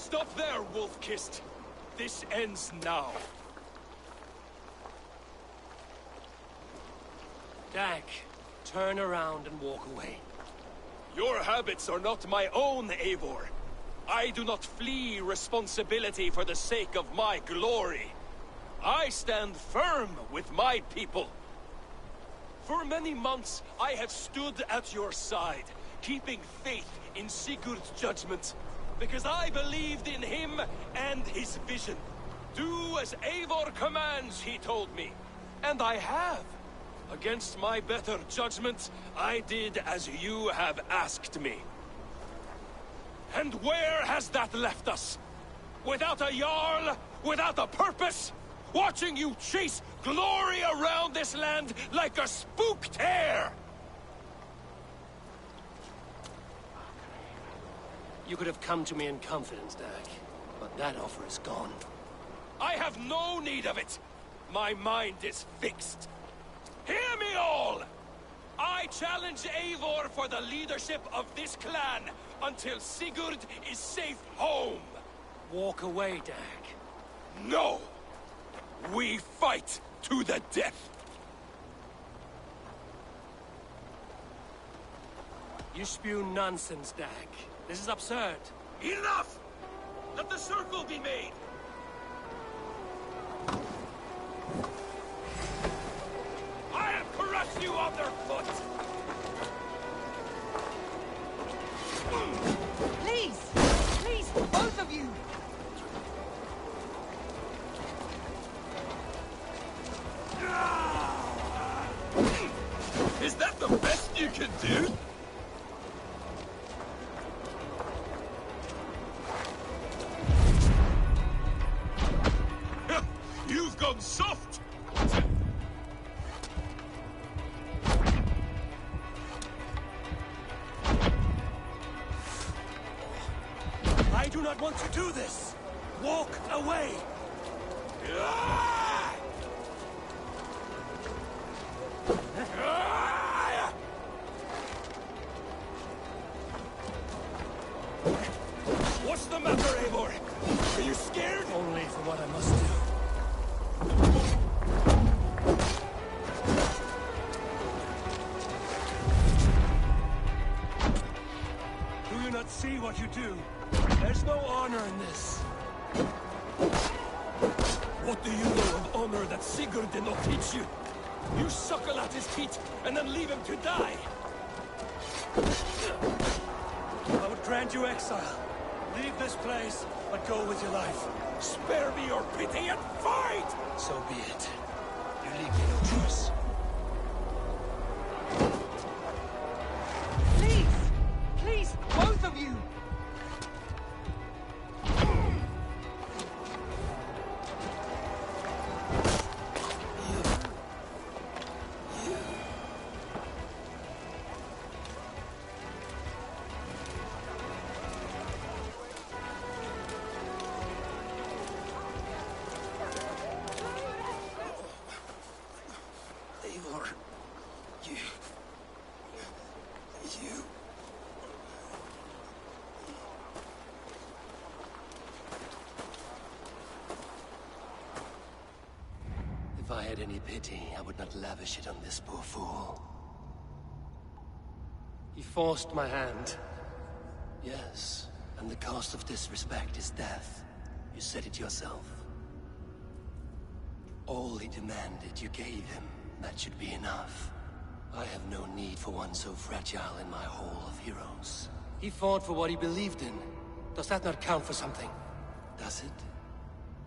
Stop there, Wolf-Kissed. This ends now. Dag, turn around and walk away. Your habits are not my own, Eivor. I do not flee responsibility for the sake of my glory. I stand firm with my people. For many months, I have stood at your side, keeping faith in Sigurd's judgment, because I believed in him and his vision. Do as Eivor commands, he told me. And I have. Against my better judgment, I did as you have asked me. And where has that left us? Without a Jarl? Without a purpose? Watching you chase glory around this land like a spooked hare! You could have come to me in confidence, Dag, but that offer is gone. I have no need of it! My mind is fixed. Hear me all! I challenge Eivor for the leadership of this clan until Sigurd is safe home! Walk away, Dag. No! We fight to the death! You spew nonsense, Dag. This is absurd. Enough! Let the circle be made! I'll crush you underfoot! Please! Please, both of you! Is that the best you can do? You've gone soft! I do not want to do this! Walk away! What's the matter, Eivor? Are you scared? Only for what I must do. Do you not see what you do? There's no honor in this. What do you know of honor that Sigurd did not teach you? You suckle at his feet and then leave him to die. I would grant you exile. Leave this place, but go with your life. Spare me your pity and fight! So be it. You leave me no choice. Please! Please, both of you! Eivor, you... If I had any pity, I would not lavish it on this poor fool. He forced my hand. Yes, and the cost of disrespect is death. You said it yourself. All he demanded, you gave him. That should be enough. I have no need for one so fragile in my hall of heroes. He fought for what he believed in. Does that not count for something? Does it?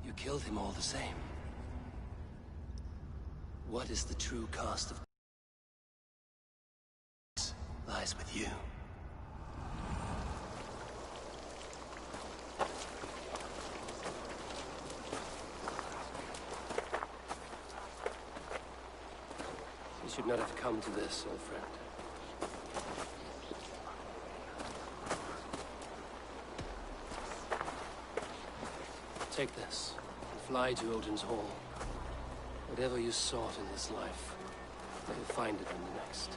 You killed him all the same. What is the true cost of... lies with you. You should not have come to this, old friend. Take this, and fly to Odin's Hall. Whatever you sought in this life, you'll find it in the next.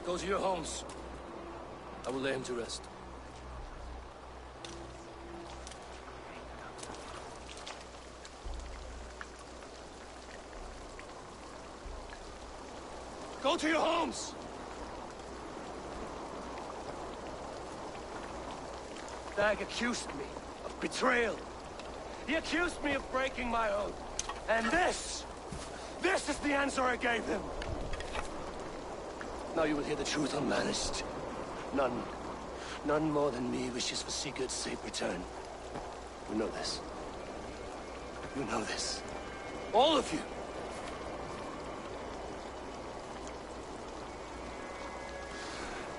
Go to your homes. I will lay him to rest. Go to your homes! Dag accused me of betrayal. He accused me of breaking my oath. And this is the answer I gave him. Now you will hear the truth unmanaged. None more than me wishes for Sigurd's safe return. You know this. You know this. All of you.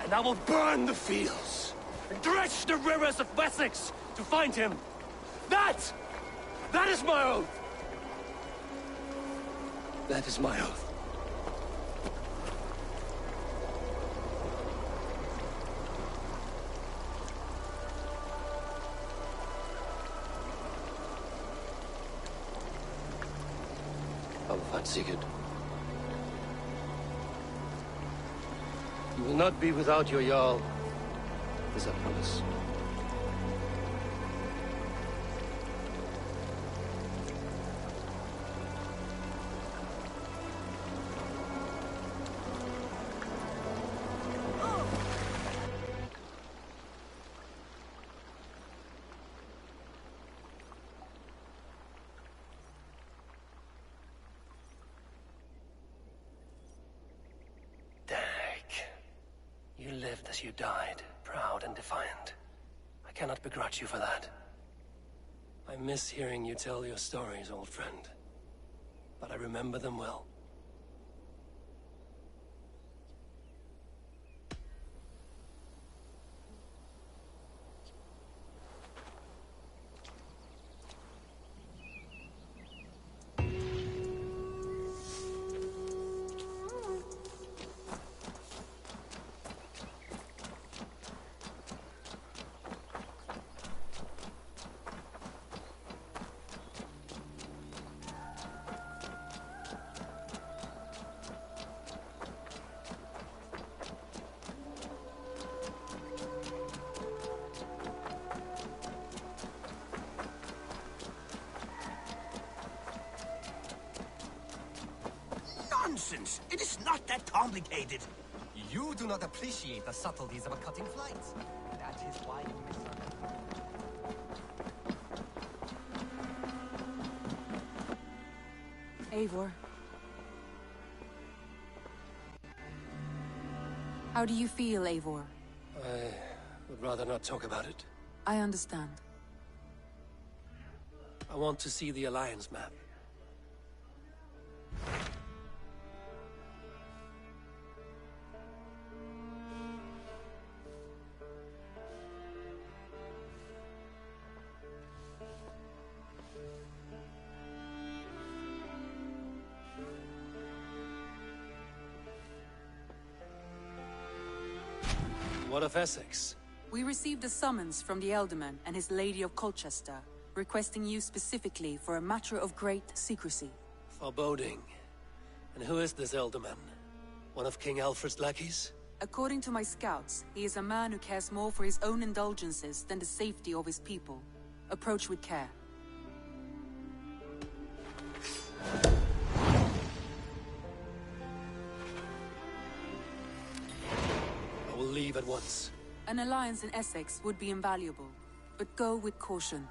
And I will burn the fields, and dredge the rivers of Wessex to find him. That is my oath. That is my oath. I will find Sigurd. You will not be without your Jarl, as I promise. You lived as you died, proud and defiant. I cannot begrudge you for that. I miss hearing you tell your stories, old friend. But I remember them well. Nonsense! It is not that complicated. You do not appreciate the subtleties of a cutting flight. That is why you misunderstand. Eivor. How do you feel, Eivor? I would rather not talk about it. I understand. I want to see the Alliance map. What of Essex? We received a summons from the Elderman and his Lady of Colchester, requesting you specifically for a matter of great secrecy. Foreboding. And who is this Elderman? One of King Alfred's lackeys? According to my scouts, he is a man who cares more for his own indulgences than the safety of his people. Approach with care. I will leave at once. An alliance in Essex would be invaluable, but go with caution.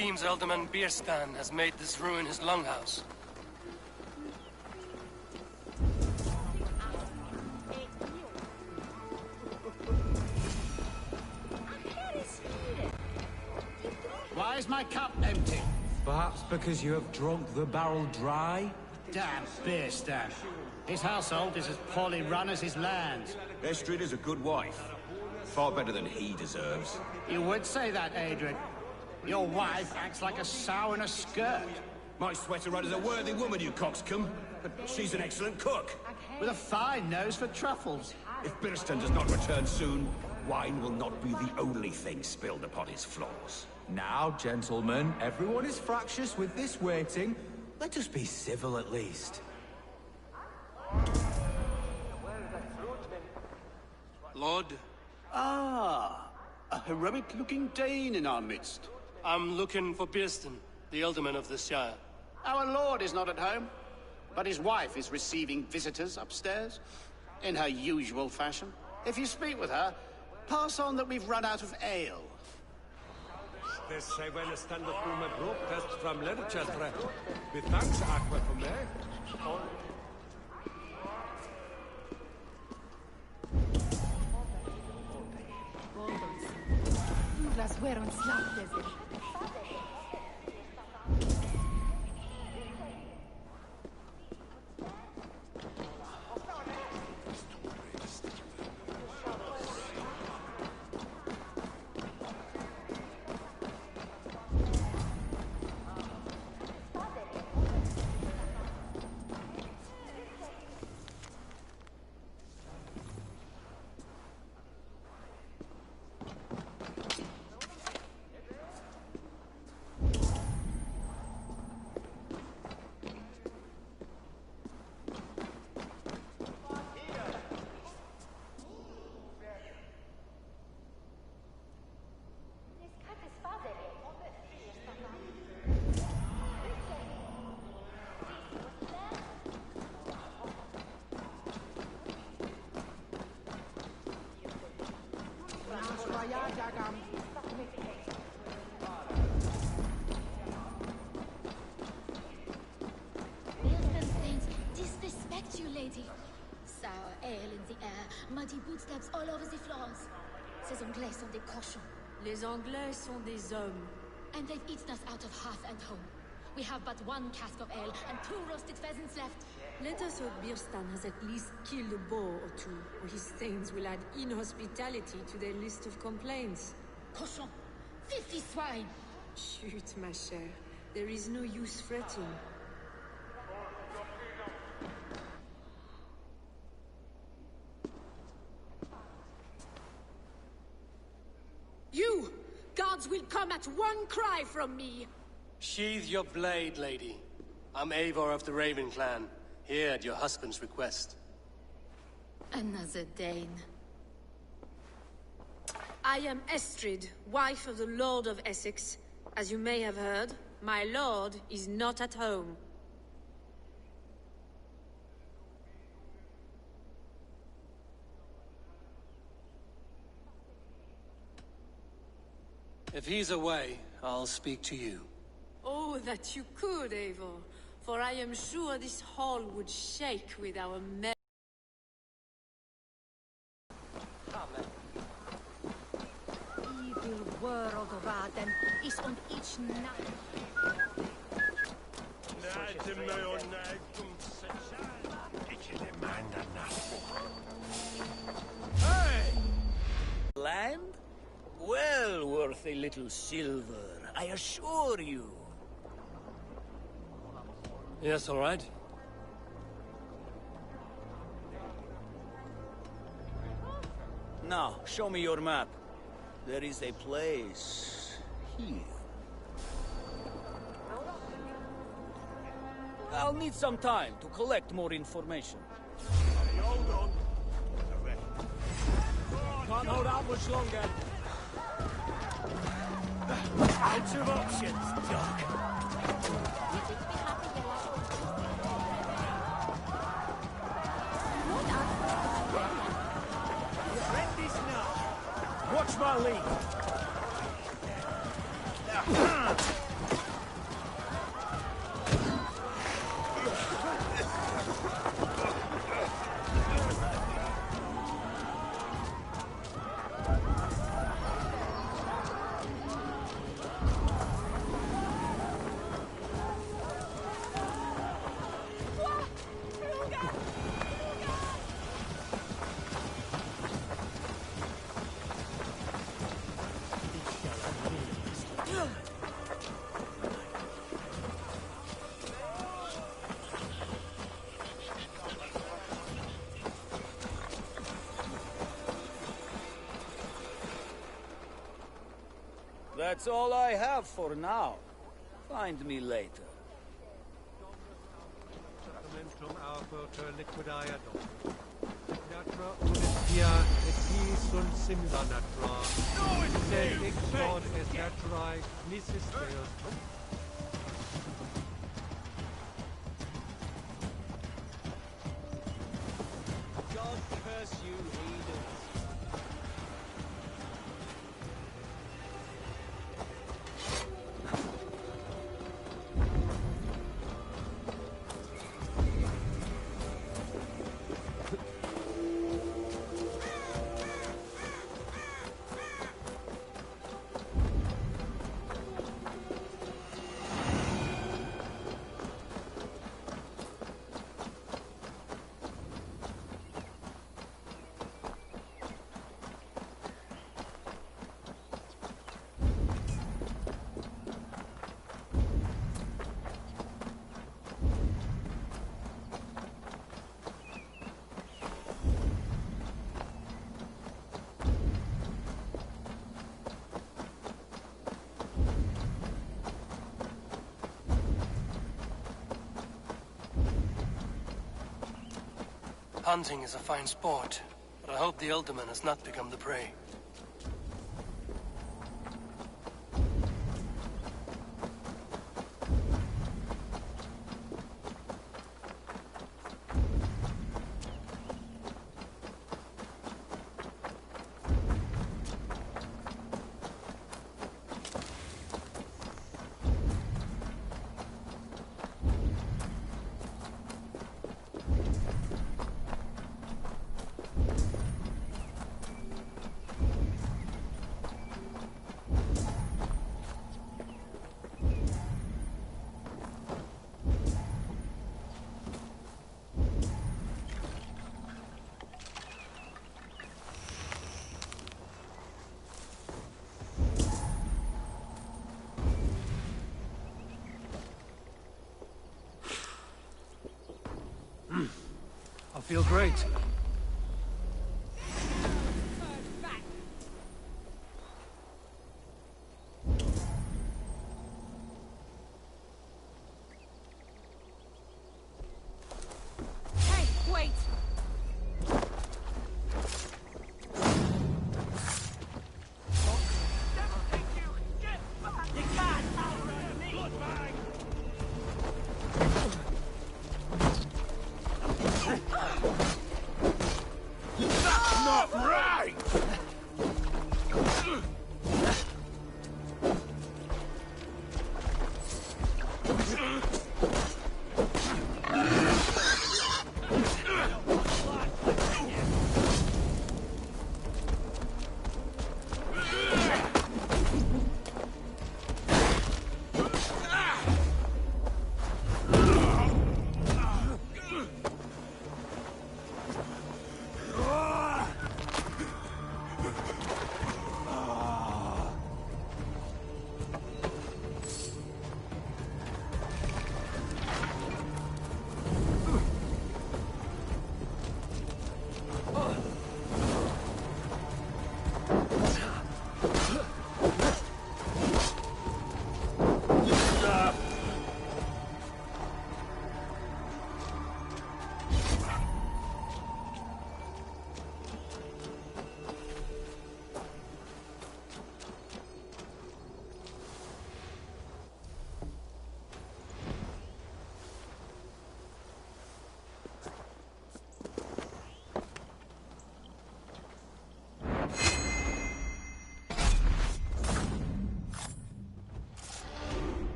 seems Alderman Bierstan has made this ruin his longhouse. Why is my cup empty? Perhaps because you have drunk the barrel dry? Damn Bierstan. His household is as poorly run as his lands. Estrid is a good wife. Far better than he deserves. You would say that, Adrian. Your wife acts like a sow in a skirt. My sweater run is a worthy woman, you coxcomb. But she's an excellent cook. With a fine nose for truffles. If Birston does not return soon, wine will not be the only thing spilled upon his floors. Now, gentlemen, everyone is fractious with this waiting. Let us be civil at least. Lord? Ah, a heroic-looking Dane in our midst. I'm looking for Bierstan, the Alderman of the Shire. Our lord is not at home, but his wife is receiving visitors upstairs, in her usual fashion. If you speak with her, pass on that we've run out of ale. Las fueron slaptes. Disrespect you, lady. Sour ale in the air, muddy footsteps all over the floors. Ces Anglais sont des cochons. Les Anglais sont des hommes. And they've eaten us out of hearth and home. We have but one cask of ale and 2 roasted pheasants left. Let us hope Bierstan has at least killed a boar or 2, or his stains will add inhospitality to their list of complaints. Cochon! 50 swine! Chut, ma chère. There is no use fretting. You! Guards will come at one cry from me! Sheathe your blade, lady. I'm Eivor of the Raven Clan, here at your husband's request. Another Dane. I am Estrid, wife of the Lord of Essex. As you may have heard, my lord is not at home. If he's away, I'll speak to you. Oh, that you could, Eivor. For I am sure this hall would shake with our men. Evil world raten is on each night. Hey! Land? Well worth a little silver, I assure you. Yes, all right. Now, show me your map. There is a place here. I'll need some time to collect more information. Hold on. Can't hold out much longer. Out of options, dog. Watch my lead. That's all I have for now. Find me later. Sacramentum aufer liquidae ador. Natura unit via et qui sunt simila natura. Sed ex non est naturae nisis Deus. God curse you, heathens. Hunting is a fine sport, but I hope the Elderman has not become the prey. I feel great. Hey, wait!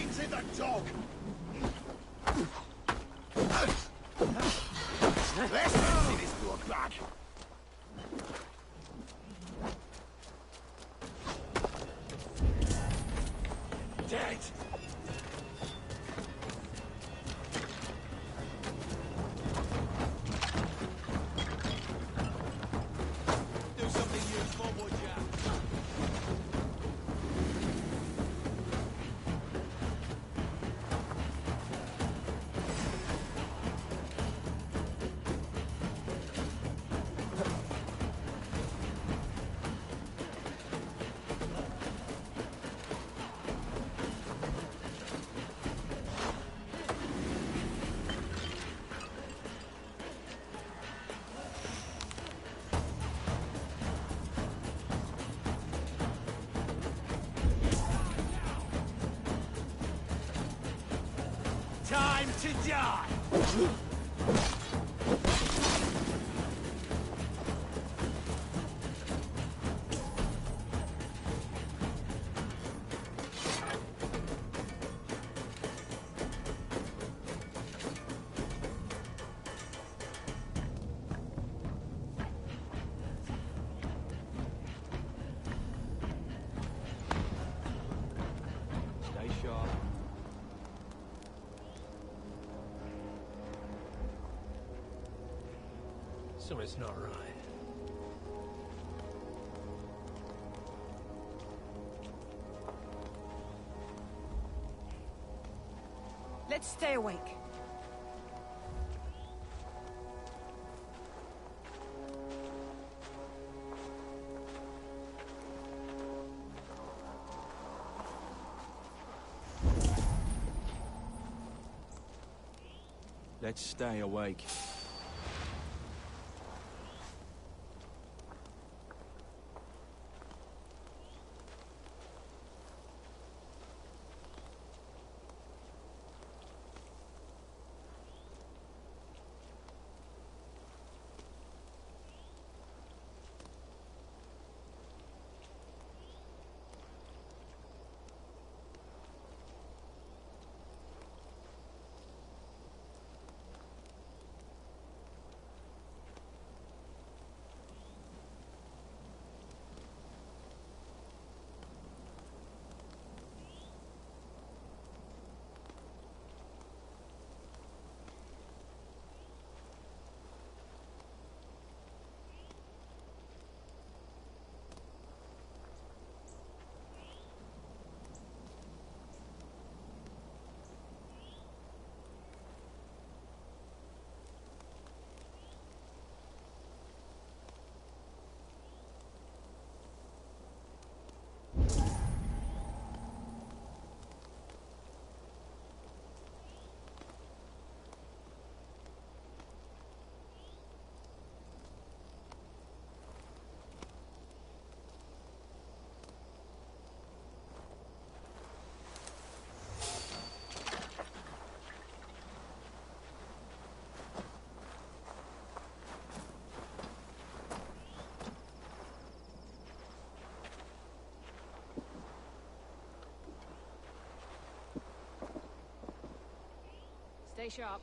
brains in the dog! Let's see this bloodbag. Dead! Do something useful, would ya? Time to die! Stay sharp. Something's not right. Let's stay awake. Let's stay awake. Stay sharp.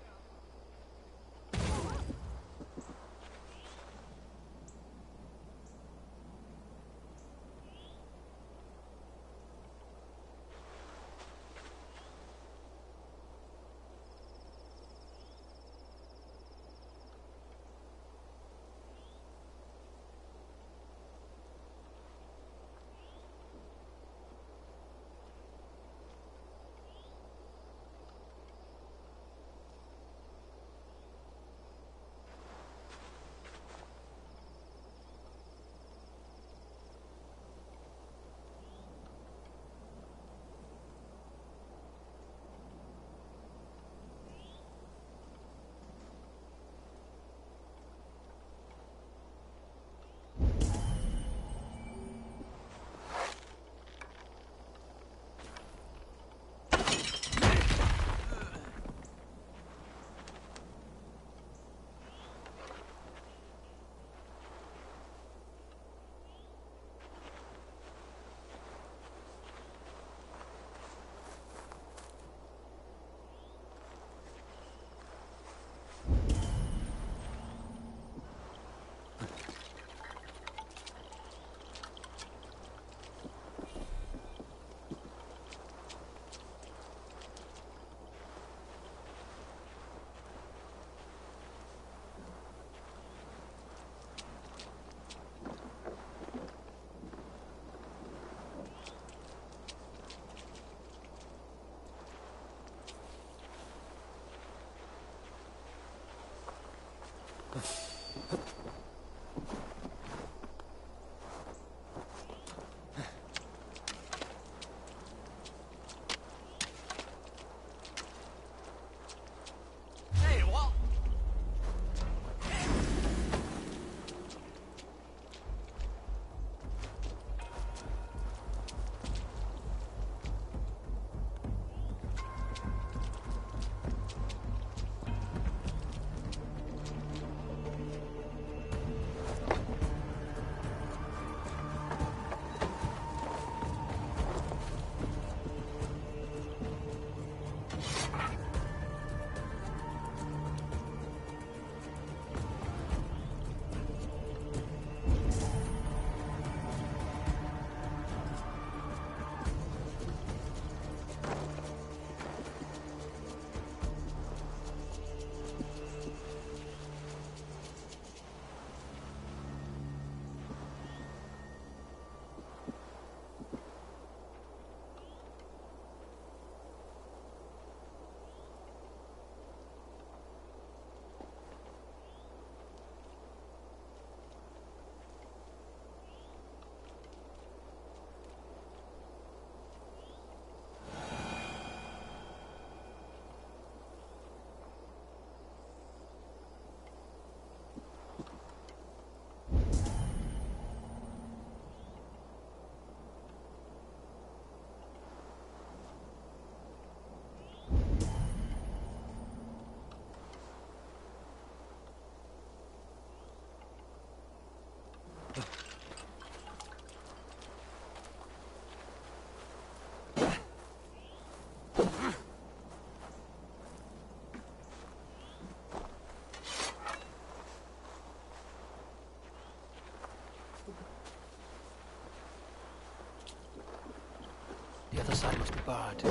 The other side must be barred.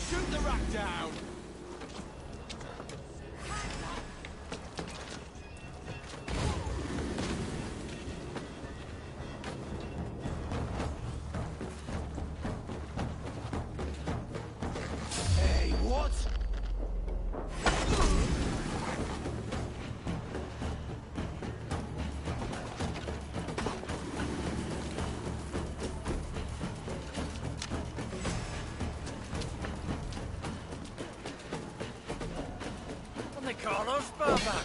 Shoot the rat down! Hey, what? They call us barbaric.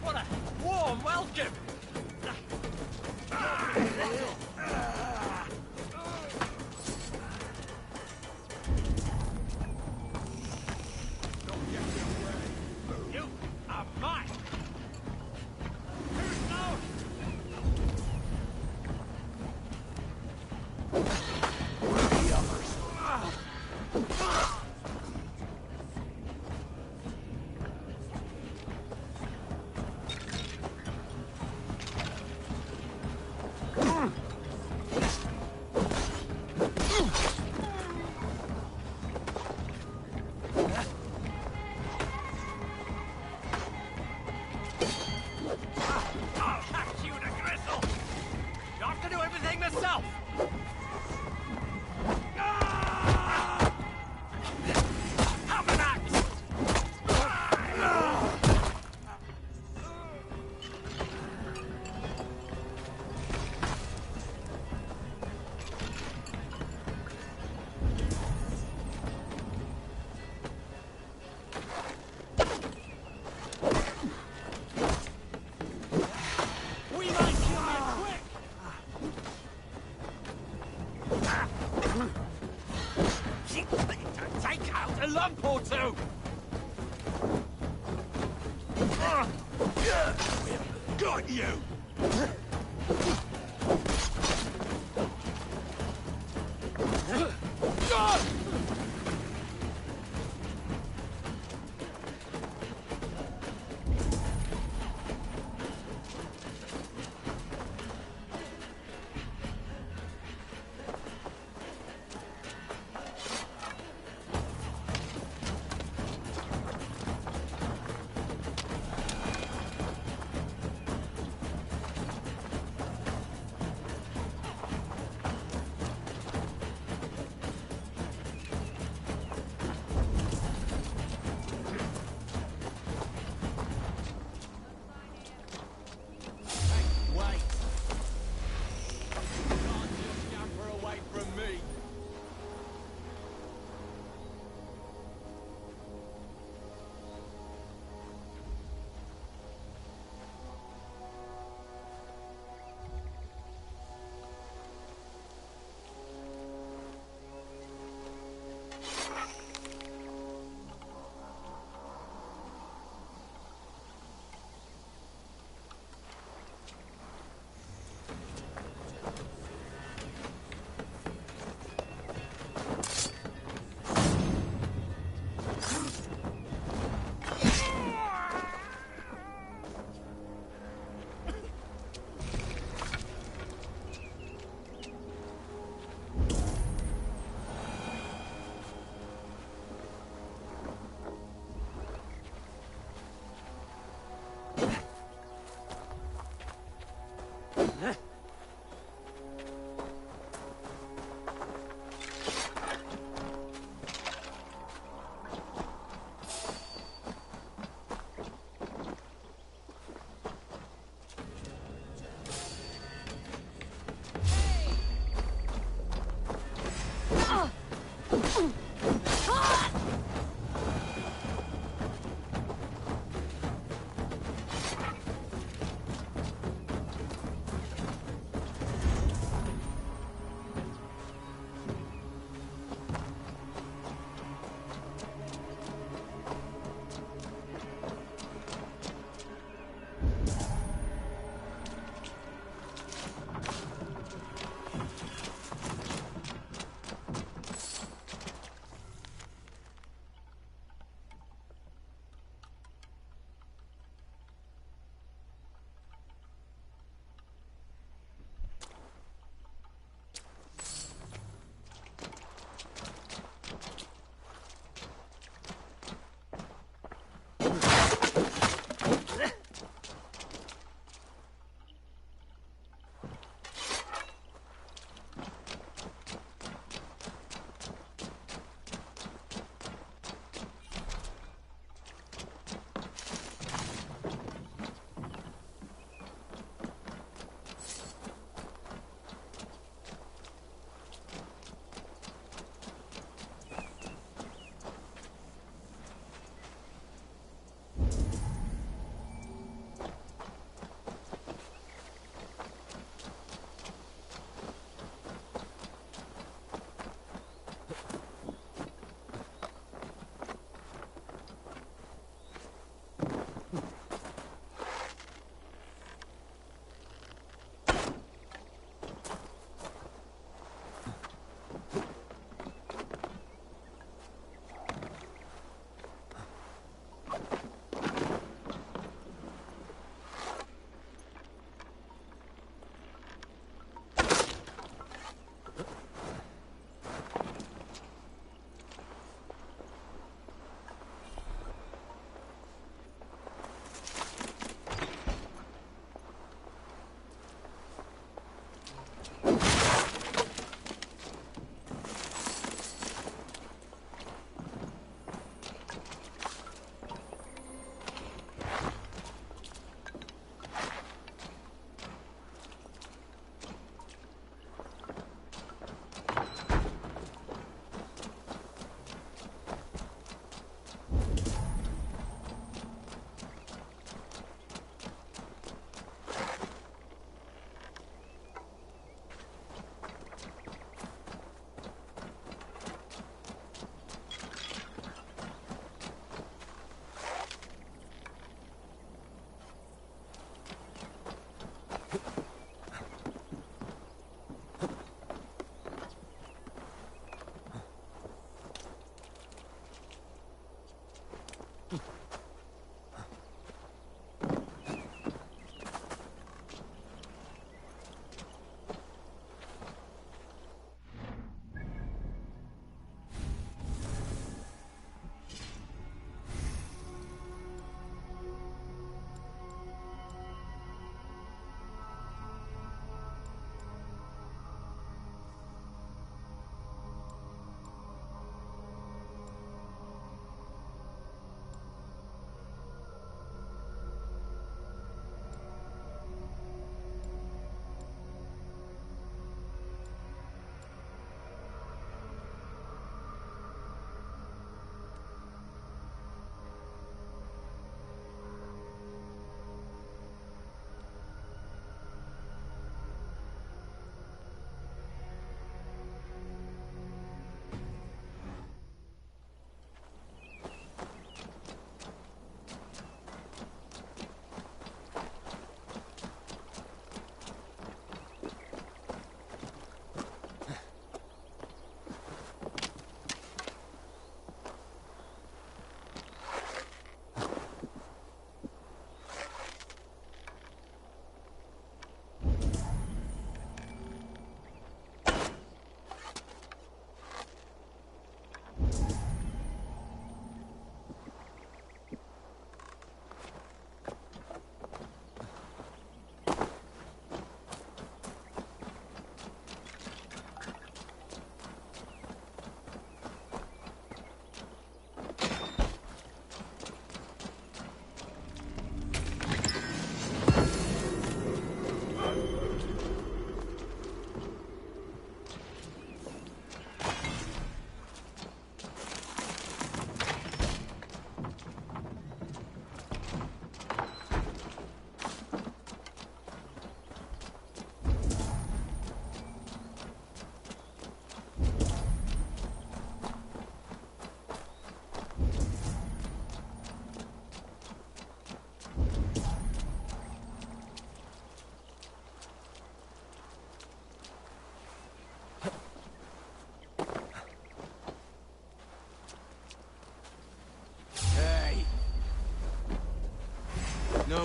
What a warm welcome! You are mine! Who's known? The others. I'll hack you to gristle! You have to do everything myself! Have an axe! We might kill you quick! Got you!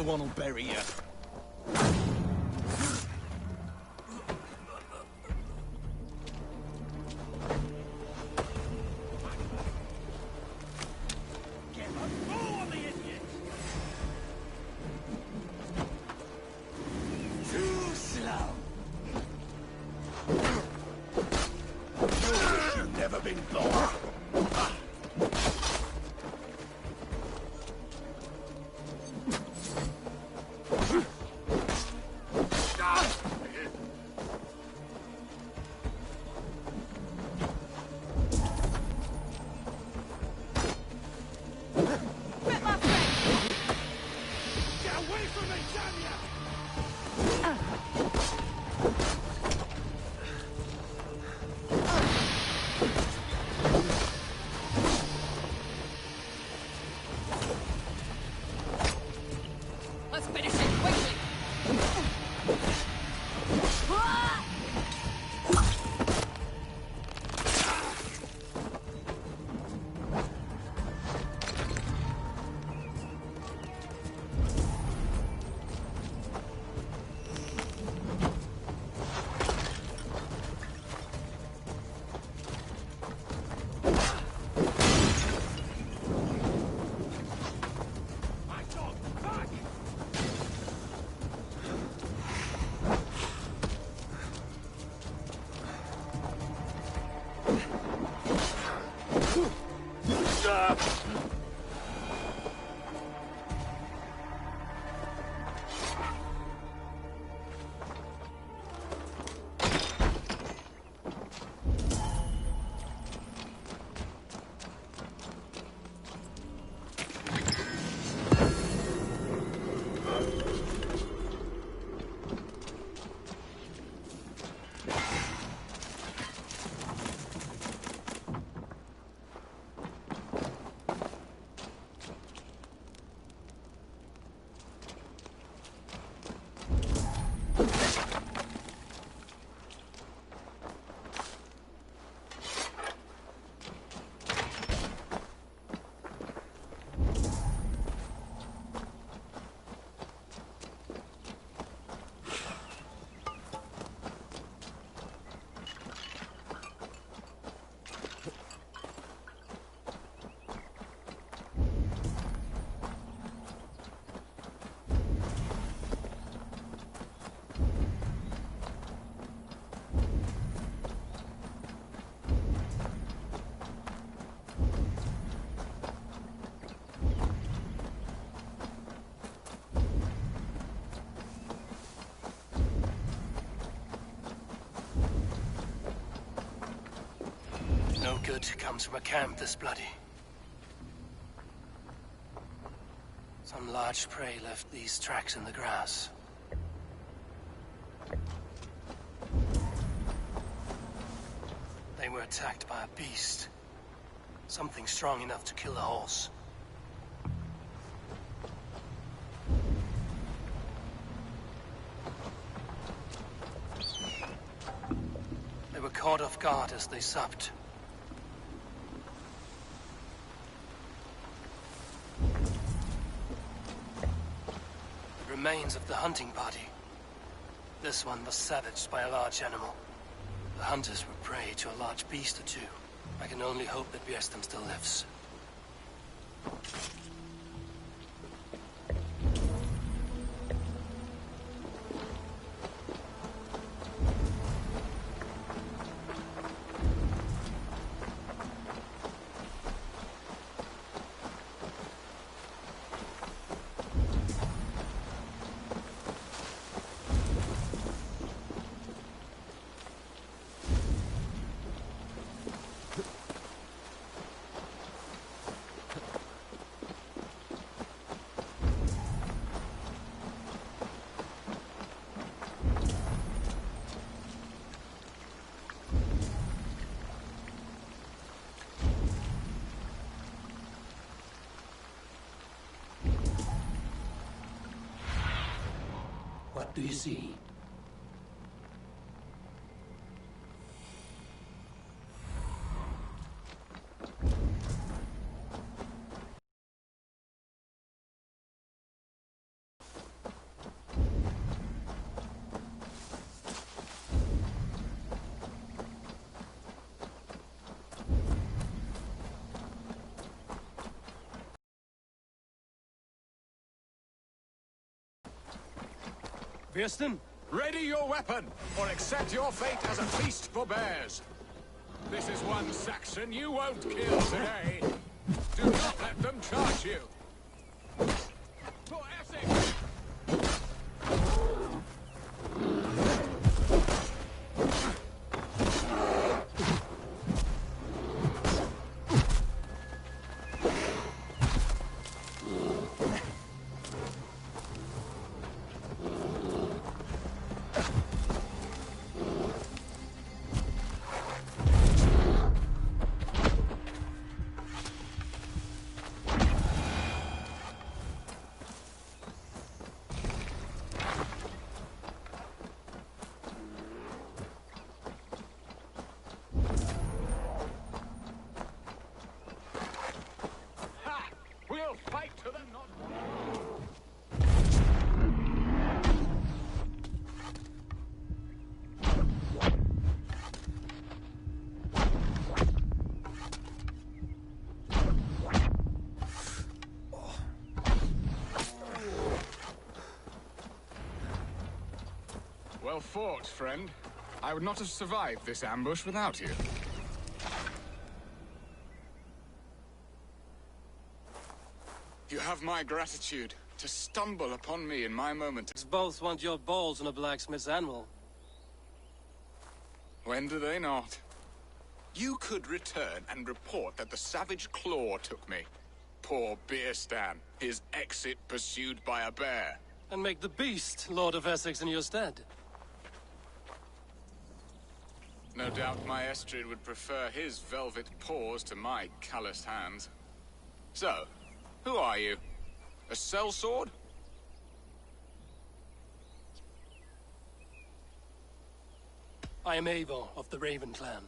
No one will bury you. Too slow. You've never been born. Let's finish it quickly! No good comes from a camp this bloody. Some large prey left these tracks in the grass. They were attacked by a beast. Something strong enough to kill a horse. They were caught off guard as they supped. The remains of the hunting party. This one was savaged by a large animal. The hunters were prey to a large beast or two. I can only hope that Bierstam still lives. What do you see? Wirsten? Ready your weapon, or accept your fate as a feast for bears. This is one Saxon you won't kill today. Do not let them charge you. For Essex! We'll fight to the knot. Well fought, friend. I would not have survived this ambush without you. You have my gratitude to stumble upon me in my moment. Both want your balls on a blacksmith's anvil. When do they not? You could return and report that the savage claw took me. Poor Beerstan, his exit pursued by a bear. And make the beast Lord of Essex in your stead. No doubt my Estrid would prefer his velvet paws to my calloused hands. So, who are you? A sellsword? I am Eivor of the Raven Clan.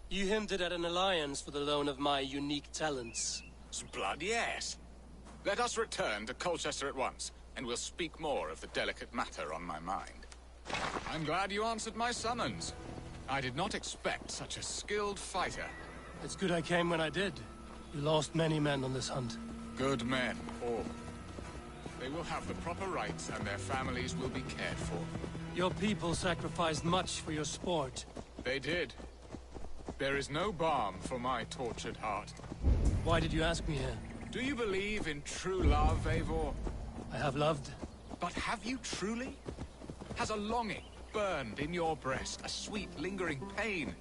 You hinted at an alliance for the loan of my unique talents. Blood, yes. Let us return to Colchester at once, and we'll speak more of the delicate matter on my mind. I'm glad you answered my summons. I did not expect such a skilled fighter. It's good I came when I did. You lost many men on this hunt. Good men, all. They will have the proper rights, and their families will be cared for. Your people sacrificed much for your sport. They did. There is no balm for my tortured heart. Why did you ask me here? Do you believe in true love, Eivor? I have loved. But have you truly? Has a longing burned in your breast, a sweet, lingering pain,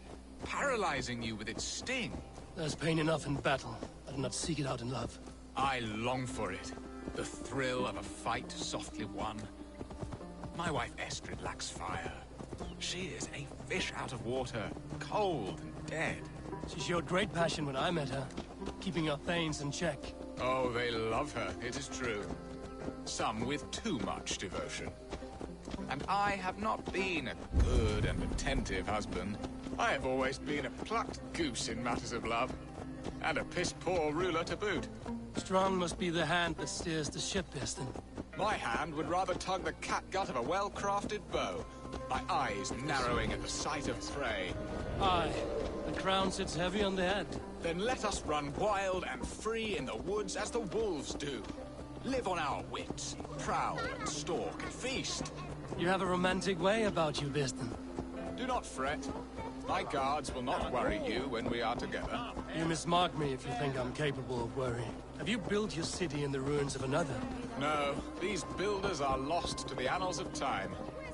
paralyzing you with its sting? There's pain enough in battle. I do not seek it out in love. I long for it. The thrill of a fight softly won. My wife Estrid lacks fire. She is a fish out of water, cold and dead. She showed great passion when I met her, keeping her thanes in check. Oh, they love her, it is true. Some with too much devotion. And I have not been a good and attentive husband. I have always been a plucked goose in matters of love. And a piss-poor ruler to boot. Strong must be the hand that steers the ship, Wirsten. My hand would rather tug the catgut of a well-crafted bow. My eyes narrowing at the sight of prey. Aye, the crown sits heavy on the head. Then let us run wild and free in the woods as the wolves do. Live on our wits, prowl and stalk and feast. You have a romantic way about you, Wirsten. Do not fret. My guards will not worry you when we are together. You mismark me if you think I'm capable of worry. Have you built your city in the ruins of another? No, these builders are lost to the annals of time.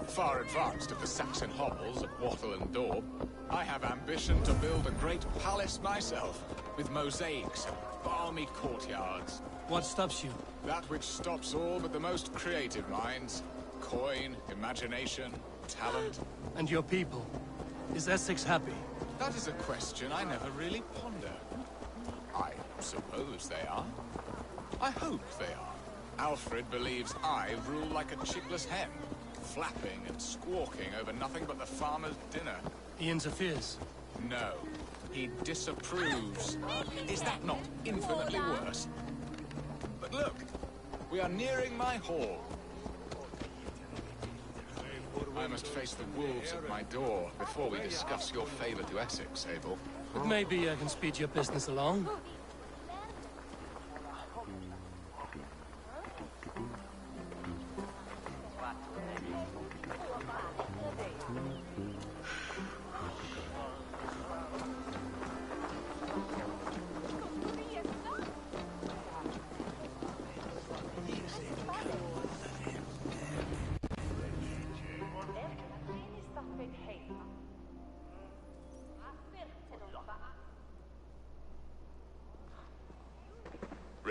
Far advanced of the Saxon hovels of Wattle and Daub. I have ambition to build a great palace myself, with mosaics and balmy courtyards. What stops you? That which stops all but the most creative minds. Coin, imagination, talent. And your people? Is Essex happy? That is a question I never really ponder. I suppose they are. I hope they are. Alfred believes I rule like a chickless hen, flapping and squawking over nothing but the farmer's dinner. He interferes? No. He disapproves. Is that not infinitely worse? But look, we are nearing my hall. I must face the wolves at my door before we discuss your favor to Essex, Abel. But maybe I can speed your business along.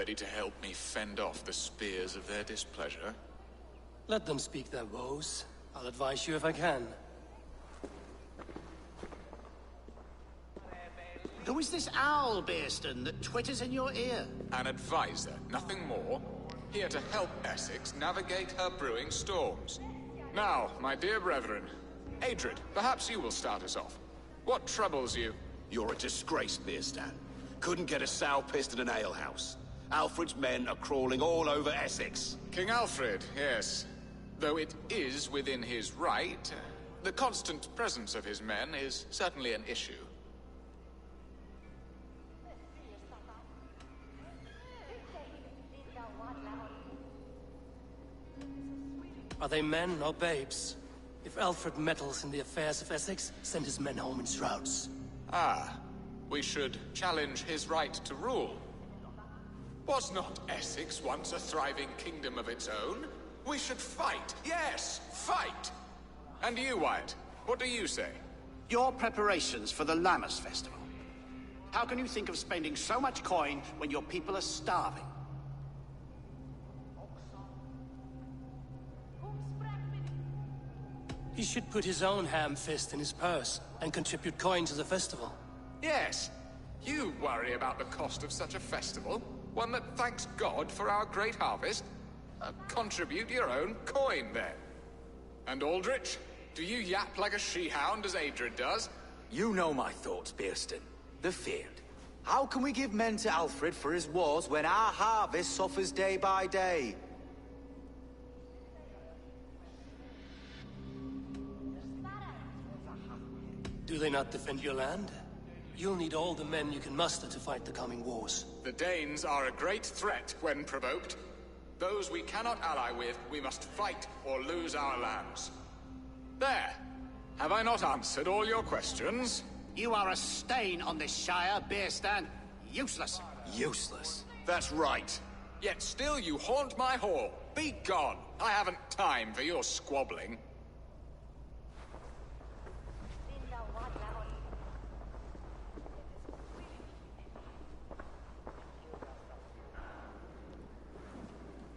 ready to help me fend off the spears of their displeasure? Let them speak their woes. I'll advise you if I can. Who is this owl, Bearston, that twitters in your ear? An advisor, nothing more. Here to help Essex navigate her brewing storms. Now, my dear brethren, Adrid, perhaps you will start us off. What troubles you? You're a disgrace, Bearstan. Couldn't get a sow pissed in an alehouse. Alfred's men are crawling all over Essex. King Alfred, yes. Though it is within his right, the constant presence of his men is certainly an issue. Are they men or babes? If Alfred meddles in the affairs of Essex, send his men home in shrouds. Ah, we should challenge his right to rule. Was not Essex once a thriving kingdom of its own? We should fight, yes, fight! And you, Wyatt, what do you say? Your preparations for the Lammas Festival. How can you think of spending so much coin when your people are starving? He should put his own ham fist in his purse and contribute coin to the festival. Yes, you worry about the cost of such a festival, one that thanks God for our great harvest. Contribute your own coin, then. And Aldrich, do you yap like a she-hound as Adrid does? You know my thoughts, Bearston. The field. How can we give men to Alfred for his wars when our harvest suffers day by day? Do they not defend your land? You'll need all the men you can muster to fight the coming wars. The Danes are a great threat when provoked. Those we cannot ally with, we must fight or lose our lands. There! Have I not answered all your questions? You are a stain on this Shire, Bearstan. Useless. Useless? That's right. Yet still you haunt my hall. Be gone! I haven't time for your squabbling.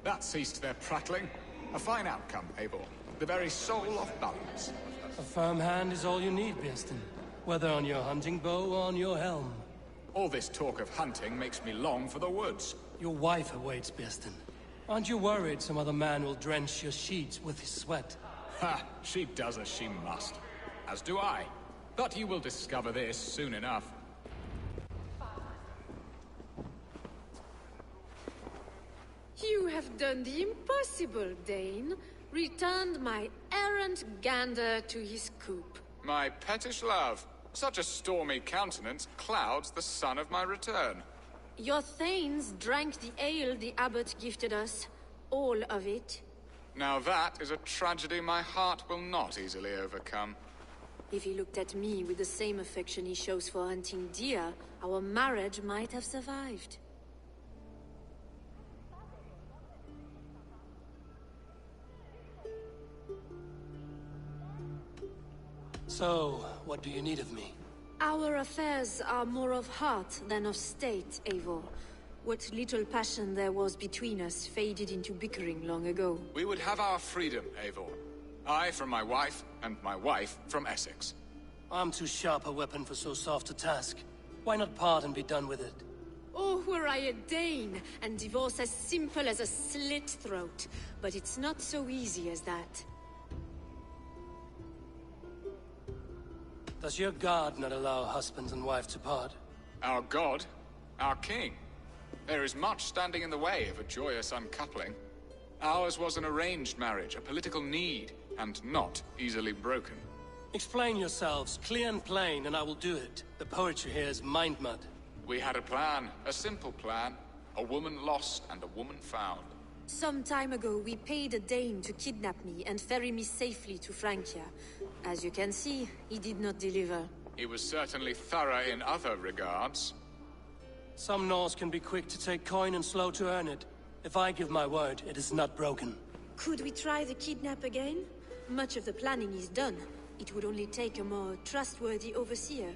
That ceased their prattling. A fine outcome, Eivor. The very soul of balance. A firm hand is all you need, Bearston. Whether on your hunting bow or on your helm. All this talk of hunting makes me long for the woods. Your wife awaits, Bearston. Aren't you worried some other man will drench your sheets with his sweat? Ha! She does as she must. As do I. But you will discover this soon enough. You have done the impossible, Dane. Returned my errant gander to his coop. My pettish love. Such a stormy countenance clouds the sun of my return. Your thanes drank the ale the abbot gifted us. All of it. Now that is a tragedy my heart will not easily overcome. If he looked at me with the same affection he shows for hunting deer, our marriage might have survived. So, what do you need of me? Our affairs are more of heart than of state, Eivor. What little passion there was between us faded into bickering long ago. We would have our freedom, Eivor. I from my wife, and my wife from Essex. I'm too sharp a weapon for so soft a task. Why not part and be done with it? Oh, were I a Dane, and divorce as simple as a slit throat. But it's not so easy as that. Does your god not allow husband and wife to part? Our god? Our king? There is much standing in the way of a joyous uncoupling. Ours was an arranged marriage, a political need, and not easily broken. Explain yourselves, clear and plain, and I will do it. The poetry here is mind mud. We had a plan, a simple plan. A woman lost and a woman found. Some time ago, we paid a Dane to kidnap me and ferry me safely to Francia. As you can see, he did not deliver. He was certainly thorough in other regards. Some Norse can be quick to take coin and slow to earn it. If I give my word, it is not broken. Could we try the kidnap again? Much of the planning is done. It would only take a more trustworthy overseer.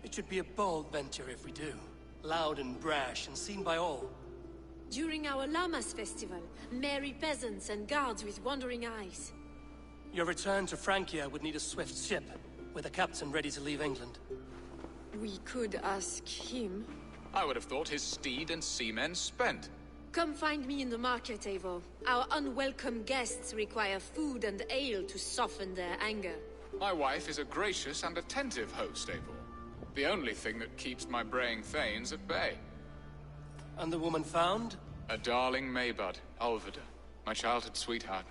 It should be a bold venture if we do. Loud and brash and seen by all. During our Llamas festival, merry peasants and guards with wandering eyes. Your return to Francia would need a swift ship, with a captain ready to leave England. We could ask him. I would have thought his steed and seamen spent. Come find me in the market, Eivor. Our unwelcome guests require food and ale to soften their anger. My wife is a gracious and attentive host, Eivor. The only thing that keeps my braying thanes at bay. And the woman found? A darling Maybud, Alvida, my childhood sweetheart.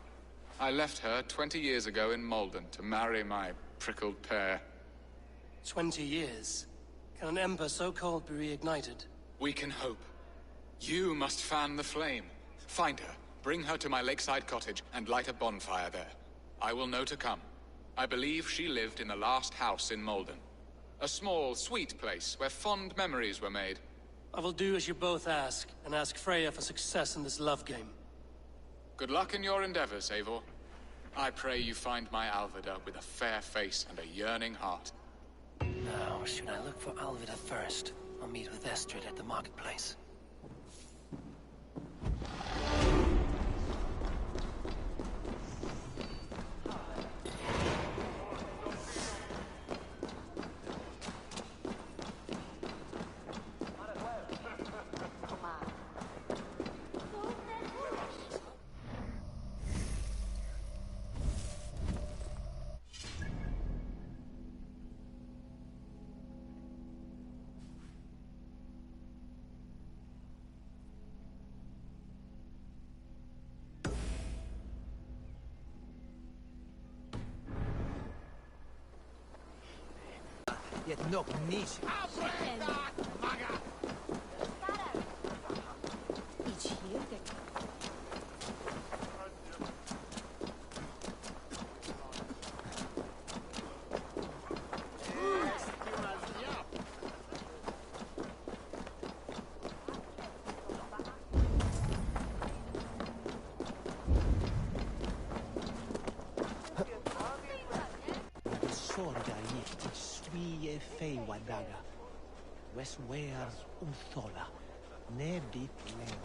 I left her 20 years ago in Malden to marry my prickled pear. 20 years? Can an ember so cold be reignited? We can hope. You must fan the flame. Find her, bring her to my lakeside cottage, and light a bonfire there. I will know to come. I believe she lived in the last house in Malden. A small, sweet place where fond memories were made. I will do as you both ask, and ask Freya for success in this love game. Good luck in your endeavors, Eivor. I pray you find my Alvida with a fair face and a yearning heart. Now, should I look for Alvida first, or meet with Estrid at the marketplace? Yet no niche. Westwares Uthola, Nebit Lewe.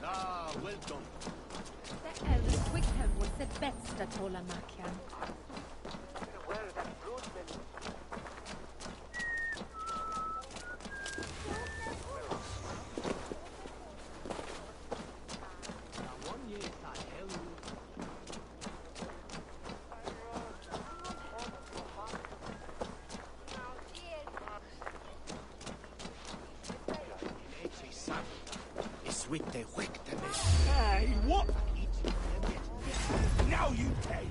Ah, welcome. The elder Wickham was the best at Olamakian. Hey, what? Now you take.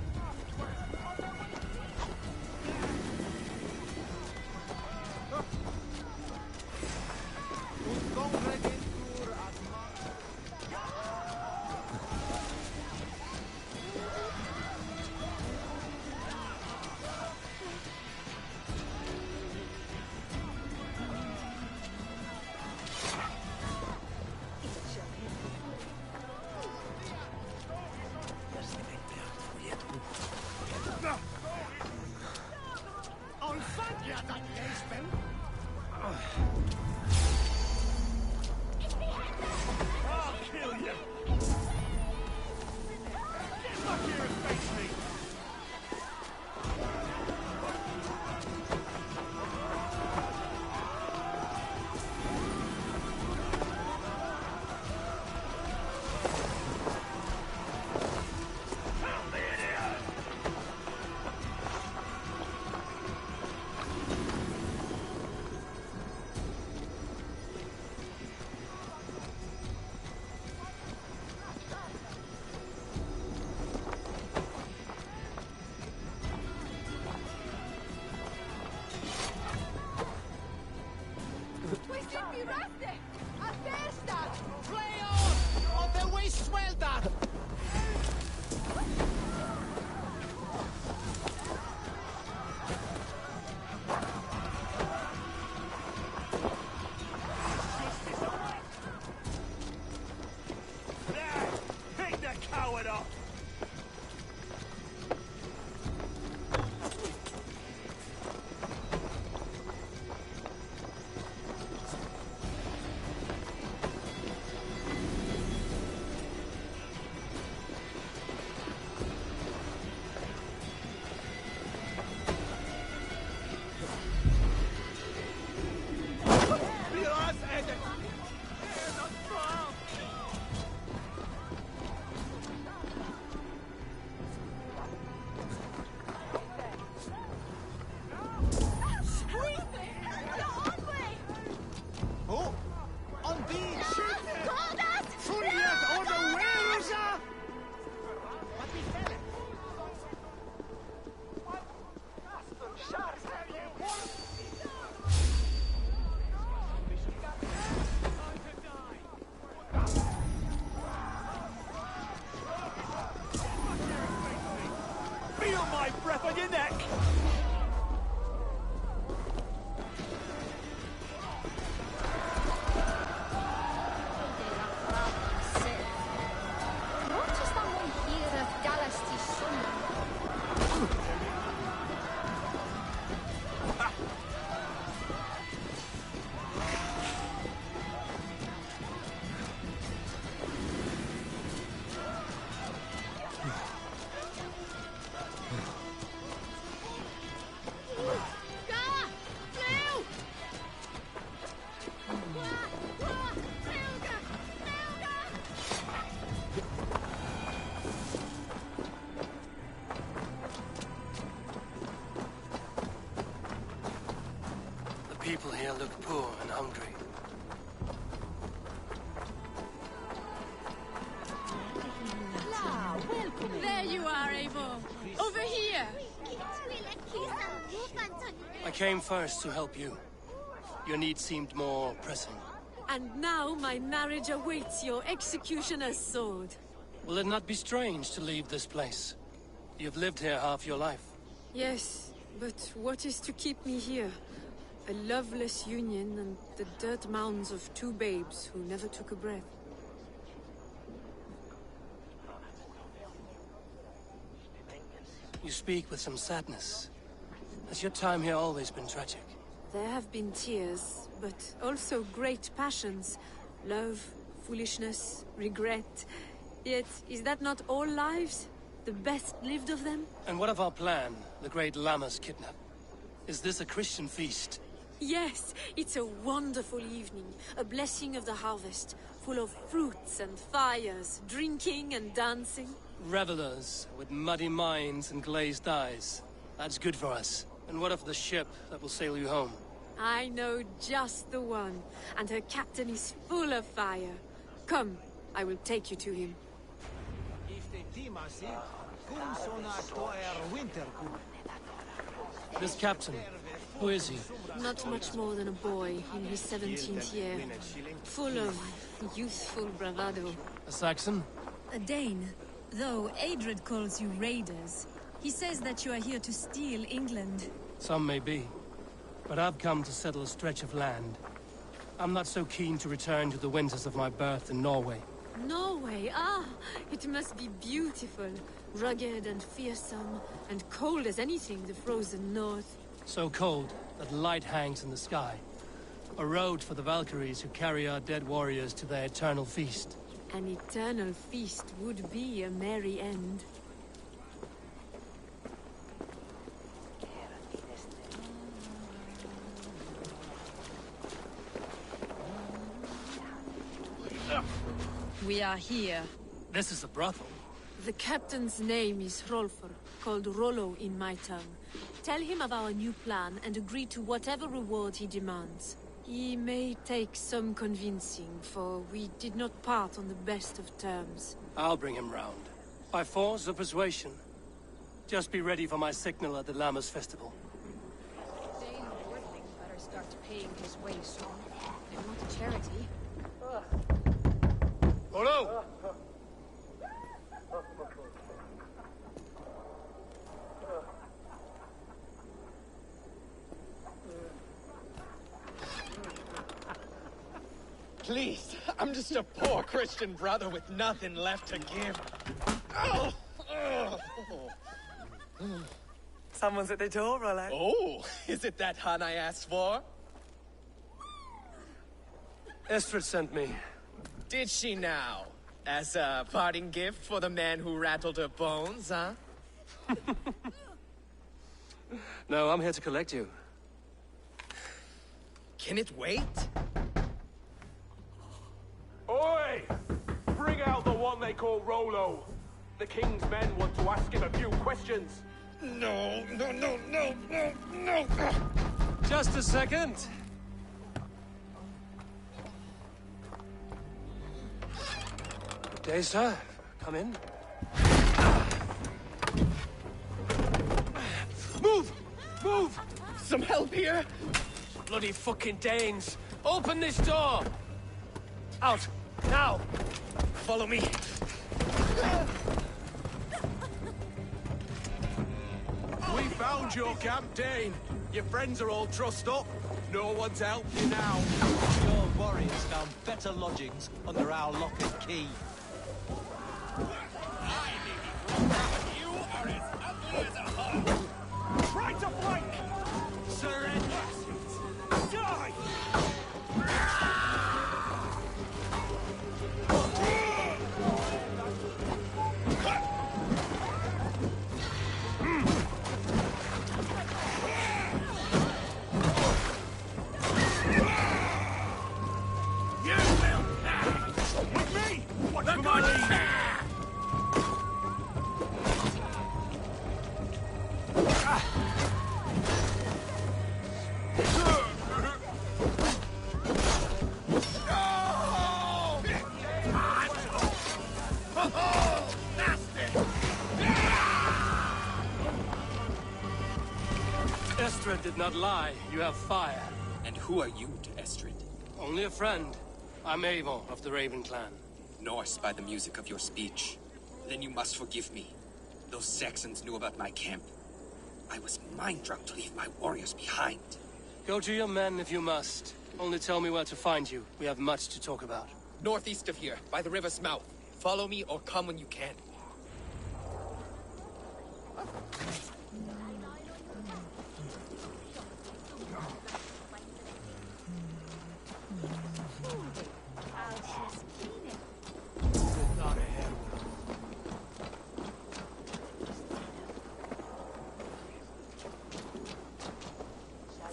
came first to help you. Your need seemed more pressing. And now my marriage awaits your executioner's sword. Will it not be strange to leave this place? You've lived here half your life. Yes, but what is to keep me here? A loveless union and the dirt mounds of two babes who never took a breath. You speak with some sadness. Has your time here always been tragic? There have been tears, but also great passions. Love, foolishness, regret. Yet, is that not all lives? The best lived of them? And what of our plan, the great Lamma's kidnap? Is this a Christian feast? Yes, it's a wonderful evening. A blessing of the harvest, full of fruits and fires, drinking and dancing. Revelers with muddy minds and glazed eyes. That's good for us. And what of the ship that will sail you home? I know just the one, and her captain is full of fire. Come, I will take you to him. This captain, who is he? Not much more than a boy in his 17th year, full of youthful bravado. A Saxon? A Dane, though Adred calls you raiders. He says that you are here to steal England. Some may be, but I've come to settle a stretch of land. I'm not so keen to return to the winters of my birth in Norway. Norway, ah! It must be beautiful. Rugged and fearsome, and cold as anything the frozen north. So cold that light hangs in the sky. A road for the Valkyries who carry our dead warriors to their eternal feast. An eternal feast would be a merry end. We are here. This is a brothel. The captain's name is Hrolfr, called Rollo in my tongue. Tell him of our new plan and agree to whatever reward he demands. He may take some convincing, for we did not part on the best of terms. I'll bring him round. By force or persuasion. Just be ready for my signal at the Lammas festival. Dane Wardling better start paying his way soon. They're not a charity. Rollo! Please, I'm just a poor Christian brother with nothing left to give. Oh, Someone's at the door, Rollo. Oh, is it that hun I asked for? Estrid sent me. Did she now? As a parting gift for the man who rattled her bones, huh? No, I'm here to collect you. Can it wait? Oi! Bring out the one they call Rollo. The king's men want to ask him a few questions. No. Just a second. Good day, sir. Come in. Move! Move! Some help here? Bloody fucking Danes! Open this door! Out! Now! Follow me. We found your camp, Dane. Your friends are all trussed up. No one's helped you now. Your warriors found better lodgings under our lock and key. You are as ugly as a hog. Try to flank! Surrender! Die! Estrid did not lie. You have fire. And who are you to Estrid? Only a friend. I'm Avon of the Raven clan. Norse by the music of your speech. Then you must forgive me. Those Saxons knew about my camp. I was mind-drunk to leave my warriors behind. Go to your men if you must. Only tell me where to find you. We have much to talk about. Northeast of here, by the river's mouth. Follow me or come when you can.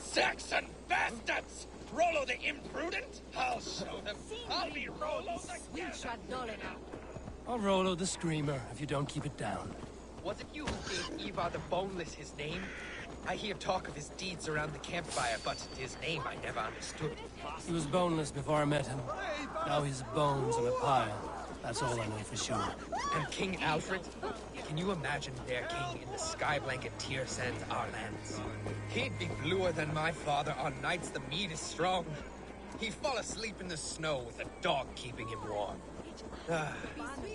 Saxon bastards! Rollo the imprudent? I'll show them. I'll be Rollo the Or Rollo the Screamer, if you don't keep it down. Was it you who gave Ivar the Boneless his name? I hear talk of his deeds around the campfire, but his name I never understood. He was boneless before I met him. Now his bones in a pile. That's all I know for sure. And King Alfred? Can you imagine their king in the sky blanket tier sands our lands? He'd be bluer than my father on nights the mead is strong. He'd fall asleep in the snow with a dog keeping him warm. Ah,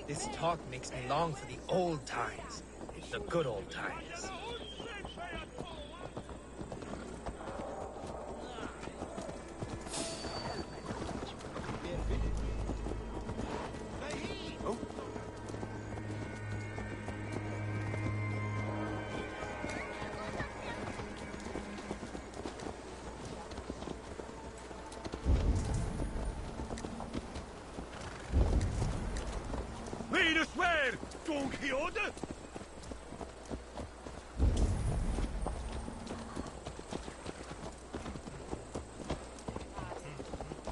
this talk makes me long for the old times. The good old times. Lead us where, Don Quixote?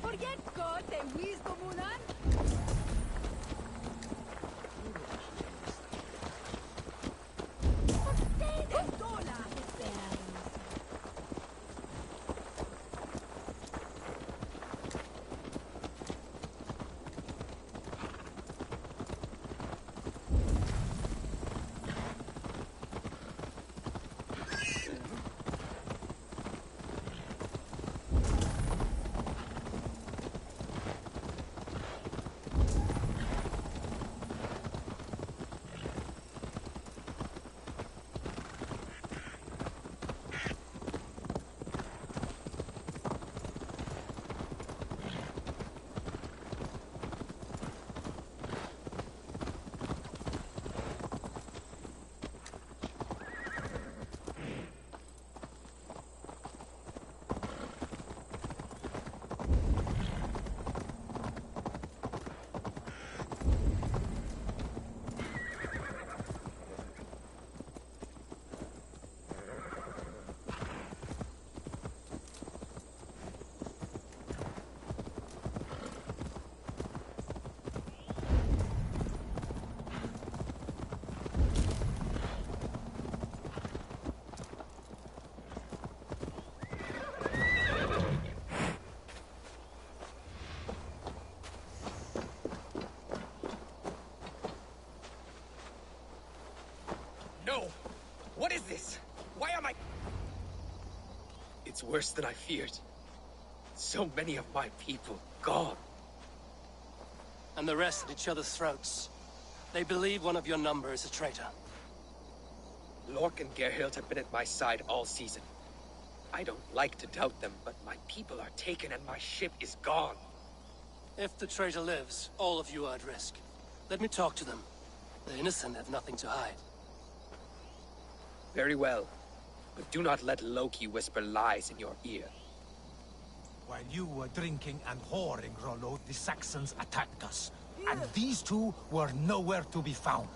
Forget God, the wisdom unan. No! What is this? Why am I... It's worse than I feared. So many of my people gone. And the rest at each other's throats. They believe one of your number is a traitor. Lork and Gerhild have been at my side all season. I don't like to doubt them, but my people are taken and my ship is gone. If the traitor lives, all of you are at risk. Let me talk to them. The innocent have nothing to hide. Very well. But do not let Loki whisper lies in your ear. While you were drinking and whoring, Rollo, the Saxons attacked us. And these two were nowhere to be found.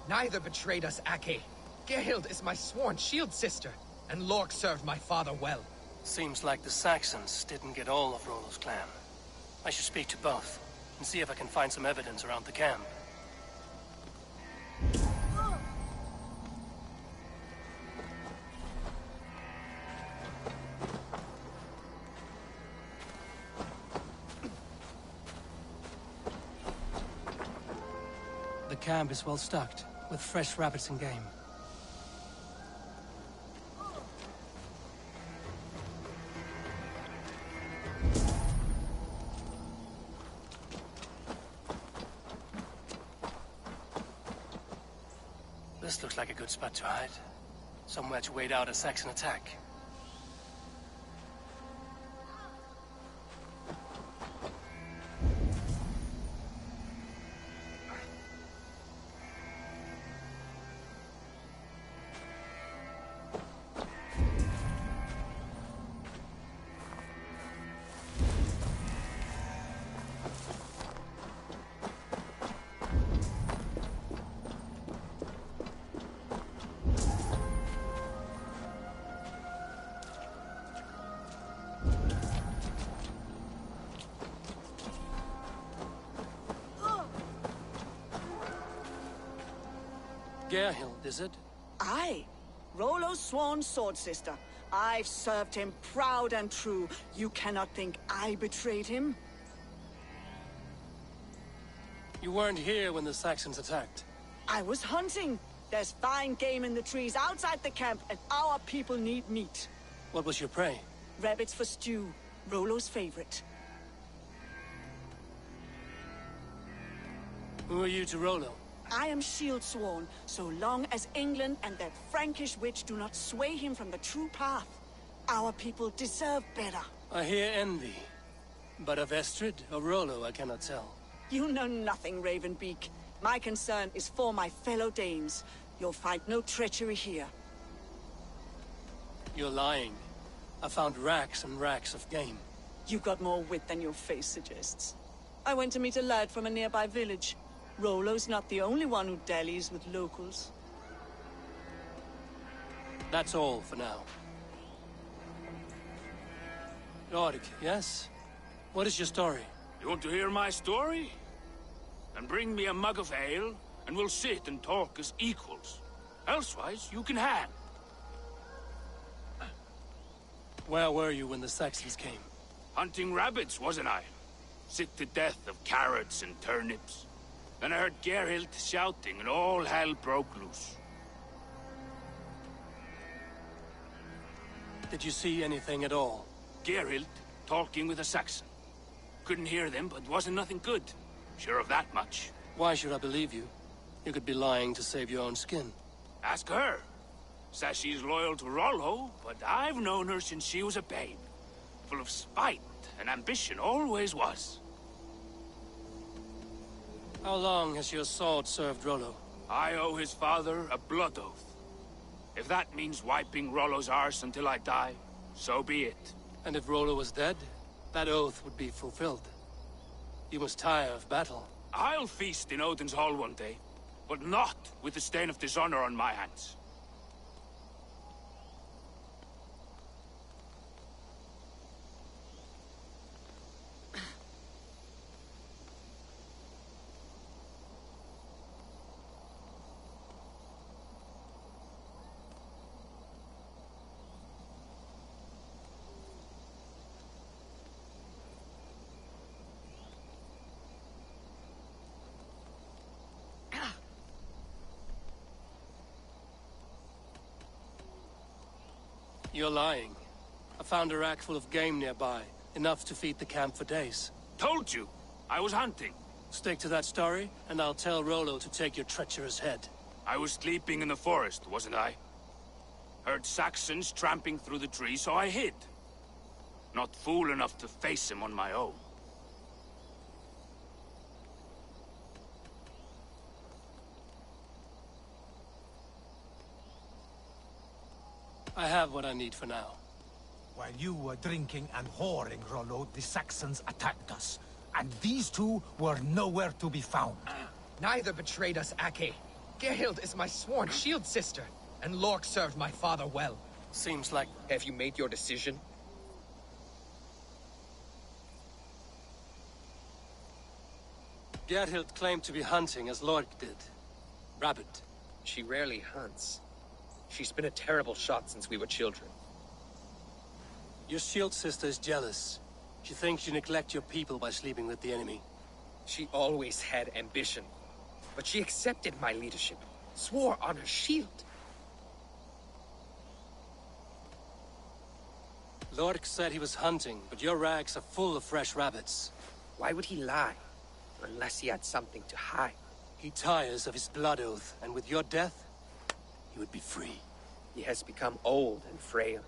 Neither betrayed us, Ake. Gerhild is my sworn shield sister, and Lork served my father well. Seems like the Saxons didn't get all of Rollo's clan. I should speak to both, and see if I can find some evidence around the camp. The camp is well stocked, with fresh rabbits and game. This looks like a good spot to hide. Somewhere to wait out a Saxon attack. Gerhild, is it? Aye. Rollo's sworn sword sister. I've served him proud and true. You cannot think I betrayed him? You weren't here when the Saxons attacked. I was hunting. There's fine game in the trees outside the camp, and our people need meat. What was your prey? Rabbits for stew. Rollo's favorite. Who are you to Rollo? I am shield sworn, so long as England and that Frankish witch do not sway him from the true path. Our people deserve better. I hear envy. But of Estrid or Rollo, I cannot tell. You know nothing, Ravenbeak. My concern is for my fellow Danes. You'll find no treachery here. You're lying. I found racks and racks of game. You've got more wit than your face suggests. I went to meet a lad from a nearby village. Rollo's not the only one who dallies with locals. That's all for now. Lord, yes? What is your story? You want to hear my story? Then bring me a mug of ale, and we'll sit and talk as equals. Elsewise, you can hang. Where were you when the Saxons came? Hunting rabbits, wasn't I? Sick to death of carrots and turnips. Then I heard Gerhild shouting, and all hell broke loose. Did you see anything at all? Gerhild talking with a Saxon. Couldn't hear them, but wasn't nothing good. Sure of that much. Why should I believe you? You could be lying to save your own skin. Ask her. Says she's loyal to Rollo, but I've known her since she was a babe. Full of spite and ambition, always was. How long has your sword served Rollo? I owe his father a blood oath. If that means wiping Rollo's arse until I die, so be it. And if Rollo was dead, that oath would be fulfilled. You must tire of battle. I'll feast in Odin's hall one day, but not with the stain of dishonor on my hands. You're lying. I found a rack full of game nearby, enough to feed the camp for days. Told you! I was hunting. Stick to that story, and I'll tell Rollo to take your treacherous head. I was sleeping in the forest, wasn't I? Heard Saxons tramping through the trees, so I hid. Not fool enough to face him on my own. I have what I need for now. While you were drinking and whoring, Rollo, the Saxons attacked us. And these two were nowhere to be found. Neither betrayed us, Ake. Gerhild is my sworn shield sister, and Lork served my father well. Seems like... Have you made your decision? Gerhild claimed to be hunting as Lork did. Rabbit. She rarely hunts. She's been a terrible shot since we were children. Your shield sister is jealous. She thinks you neglect your people by sleeping with the enemy. She always had ambition. But she accepted my leadership. Swore on her shield. Lork said he was hunting, but your rags are full of fresh rabbits. Why would he lie? Unless he had something to hide. He tires of his blood oath, and with your death, he would be free. He has become old and frail,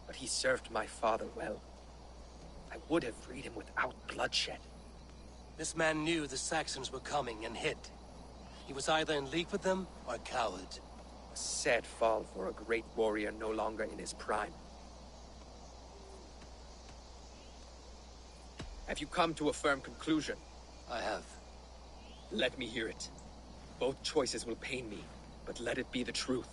but he served my father well. I would have freed him without bloodshed. This man knew the Saxons were coming and hid. He was either in league with them or a coward. A sad fall for a great warrior no longer in his prime. Have you come to a firm conclusion? I have. Let me hear it. Both choices will pain me, but let it be the truth.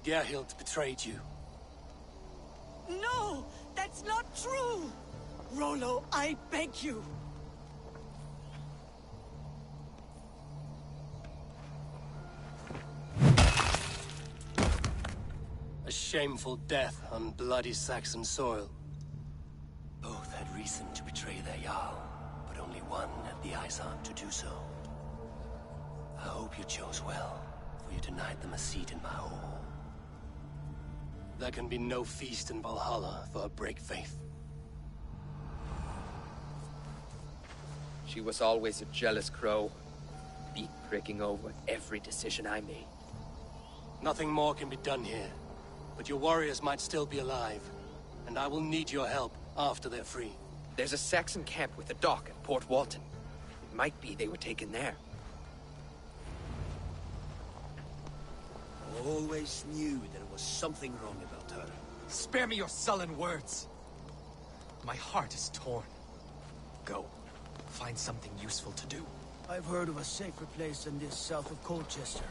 Gerhild betrayed you. No! That's not true! Rollo, I beg you! A shameful death on bloody Saxon soil. Both had reason to betray their Jarl, but only one had the ice heart to do so. I hope you chose well, for you denied them a seat in my hall. There can be no feast in Valhalla for a break faith. She was always a jealous crow, beak pricking over every decision I made. Nothing more can be done here, but your warriors might still be alive, and I will need your help after they're free. There's a Saxon camp with a dock at Port Walton. It might be they were taken there. I always knew there was something wrong about her. Spare me your sullen words. My heart is torn. Go. Find something useful to do. I've heard of a safer place than this south of Colchester.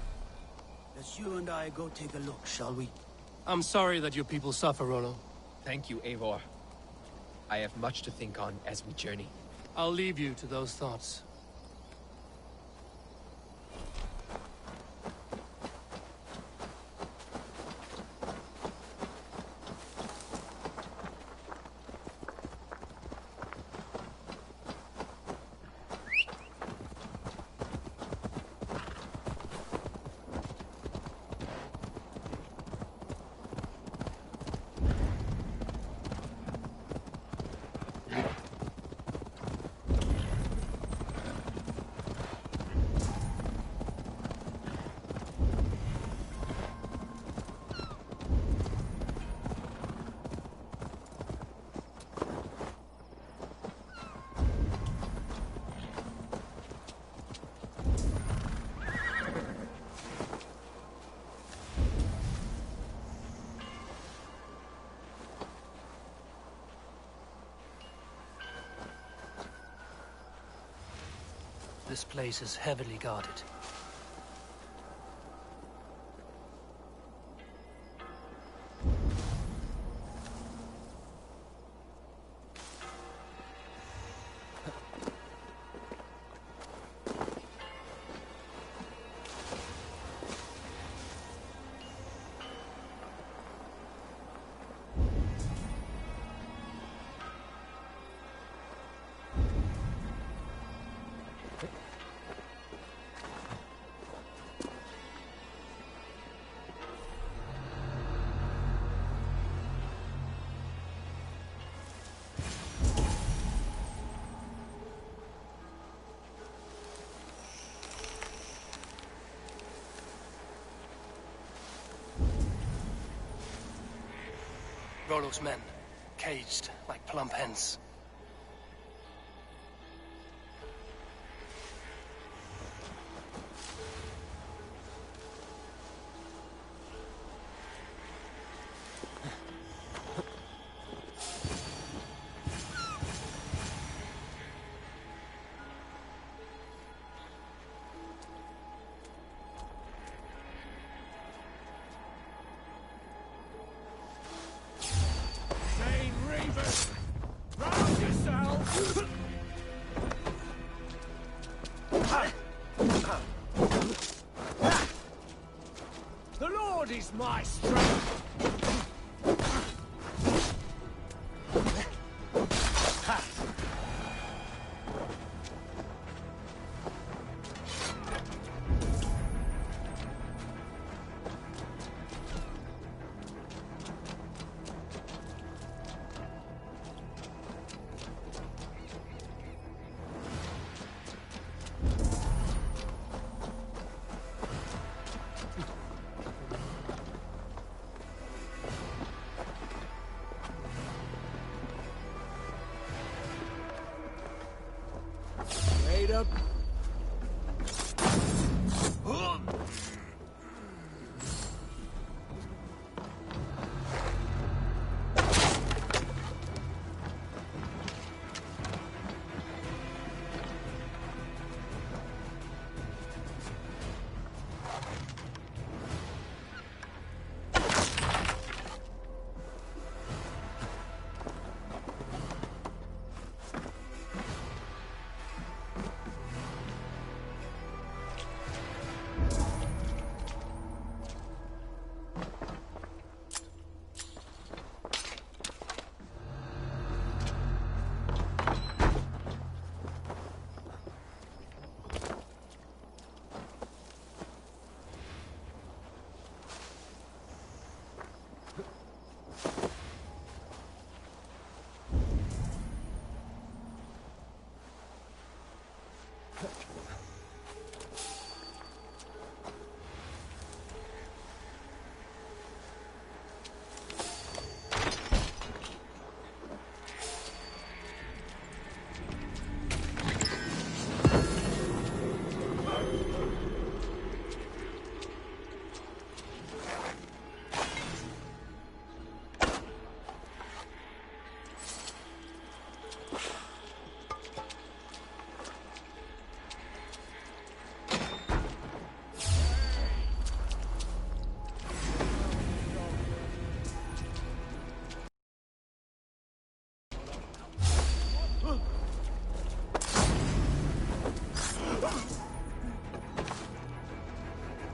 Let's you and I go take a look, shall we? I'm sorry that your people suffer, Rollo. Thank you, Eivor. I have much to think on as we journey. I'll leave you to those thoughts. This place is heavily guarded. Rollo's men, caged like plump hens. The Lord is my strength! Wait up.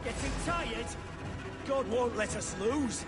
Getting tired? God won't let us lose.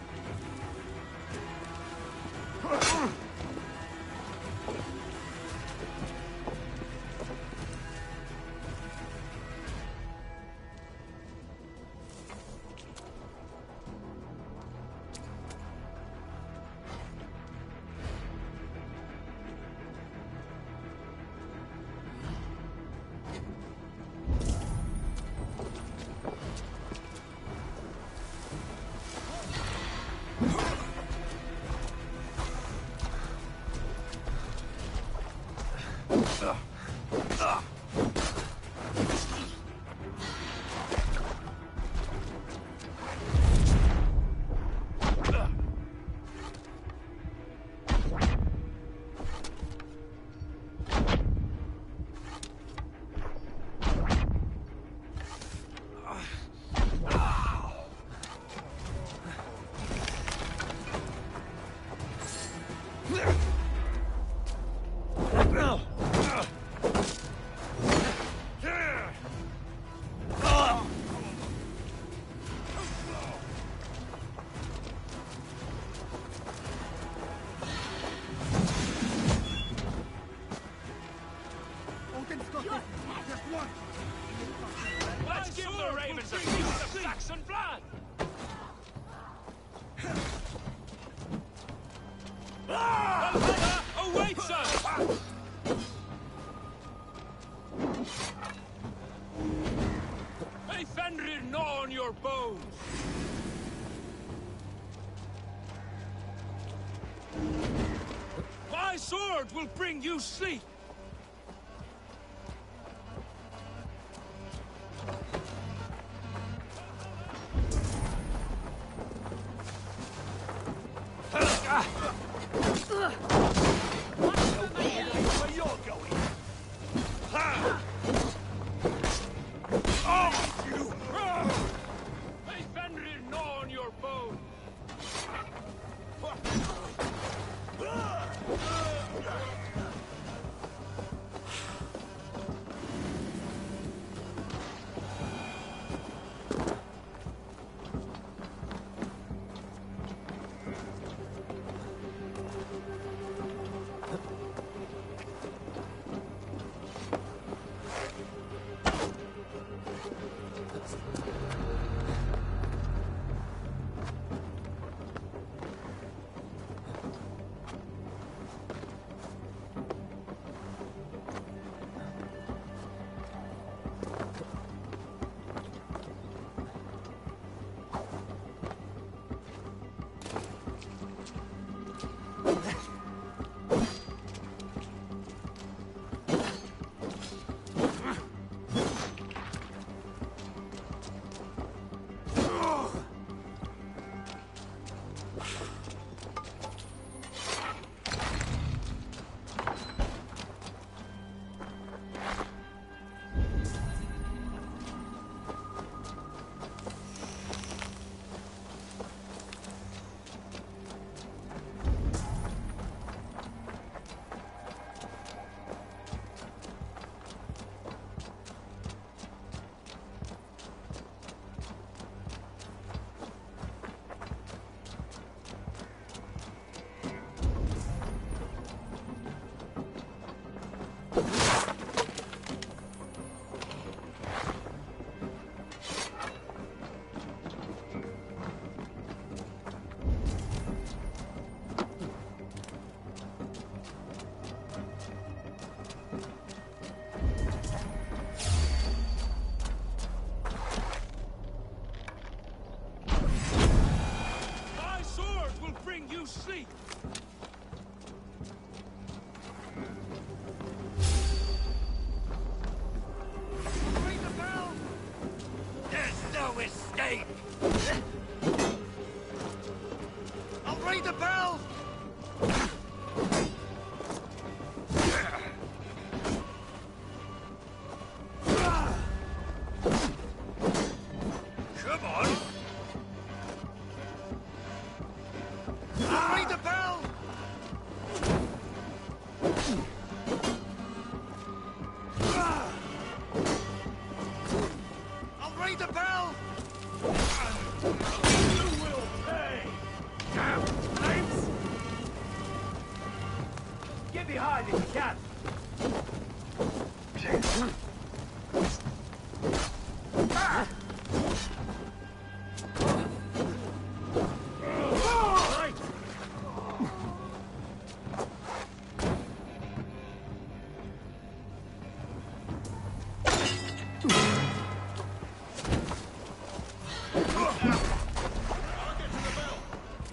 Let's give the Ravens a piece of Saxon blood! Valhalla awaits us! May Fenrir gnaw on your bones! sword will bring you sleep! Where you're going? Oh, you! Hey, Fenrir, gnaw on your bone! Sleep! Ring the bell! There's no escape! I'll ring the bell! Come on! Ring the bell! I'll ring the bell! You will pay! Damn flames! Get behind if you can!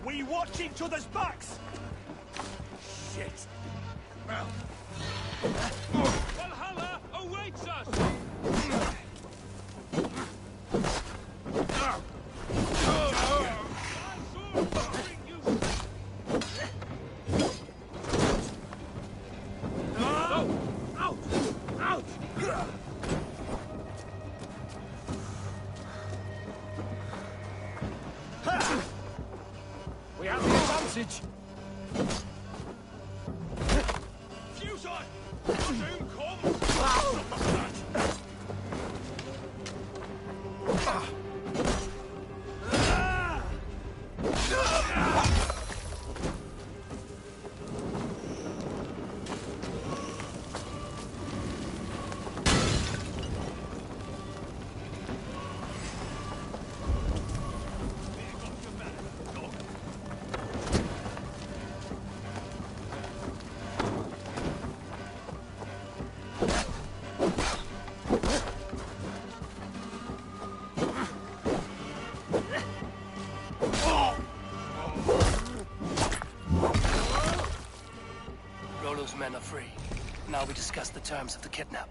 We watch each other's backs! Shit! Valhalla awaits us! We have the advantage! Fuse on! Doom comes! men are free. Now we discuss the terms of the kidnap.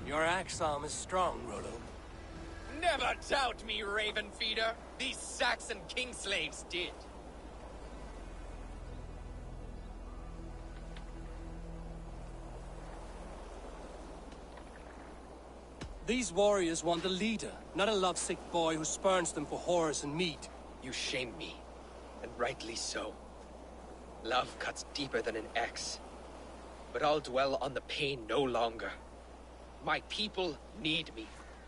Your axe arm is strong, Rollo. Never doubt me, Raven Feeder. These Saxon kingslaves did. These warriors want a leader, not a lovesick boy who spurns them for horrors and meat. You shame me, and rightly so. Love cuts deeper than an axe. But I'll dwell on the pain no longer. My people need me.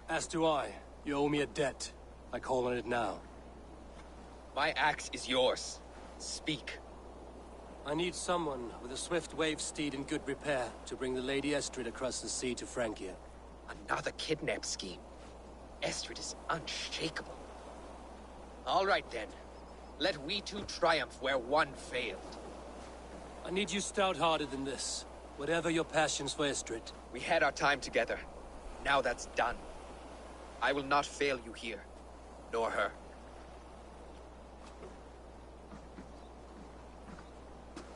As do I. You owe me a debt. I call on it now. My axe is yours. Speak. I need someone with a swift wave steed in good repair to bring the Lady Estrid across the sea to Francia. Another kidnap scheme. Estrid is unshakable. All right then. Let we two triumph where one failed. I need you stout-hearted in this. Whatever your passions for Estrid. We had our time together. Now that's done. I will not fail you here. Nor her.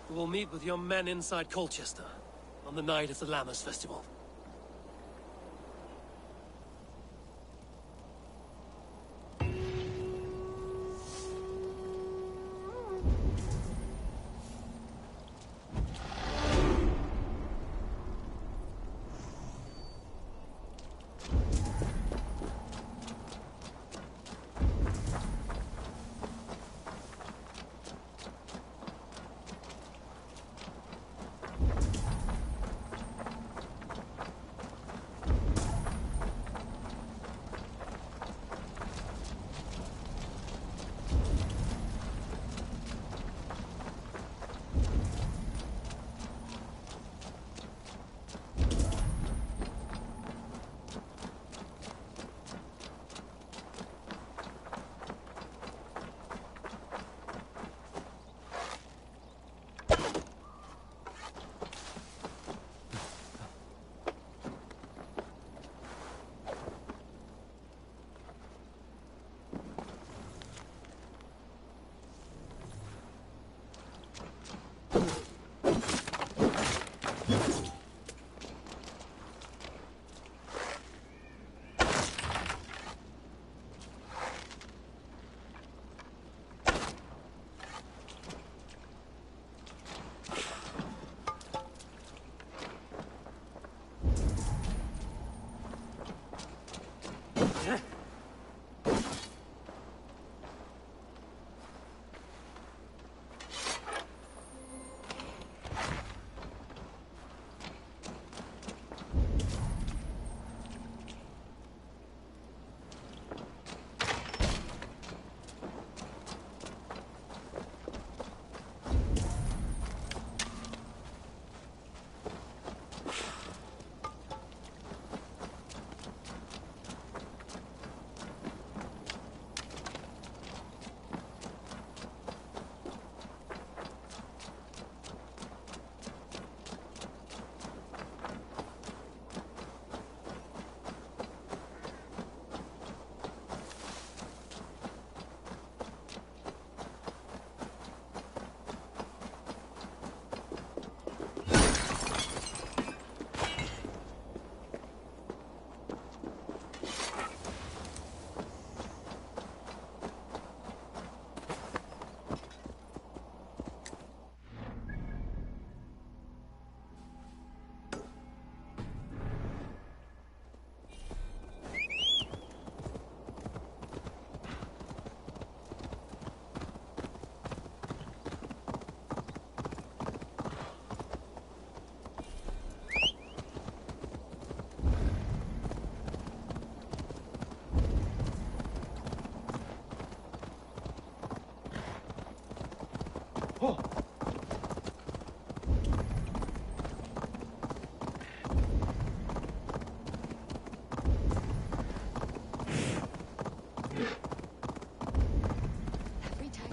We will meet with your men inside Colchester on the night of the Lammas Festival.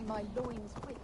My loins quick.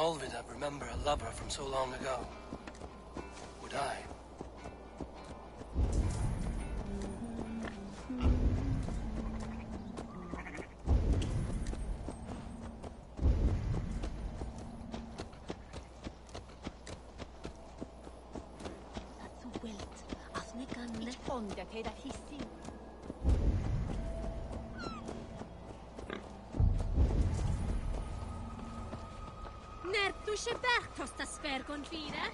Olvida remember a lover from so long ago? Would I? Nertusche Bergtosta spergonfine?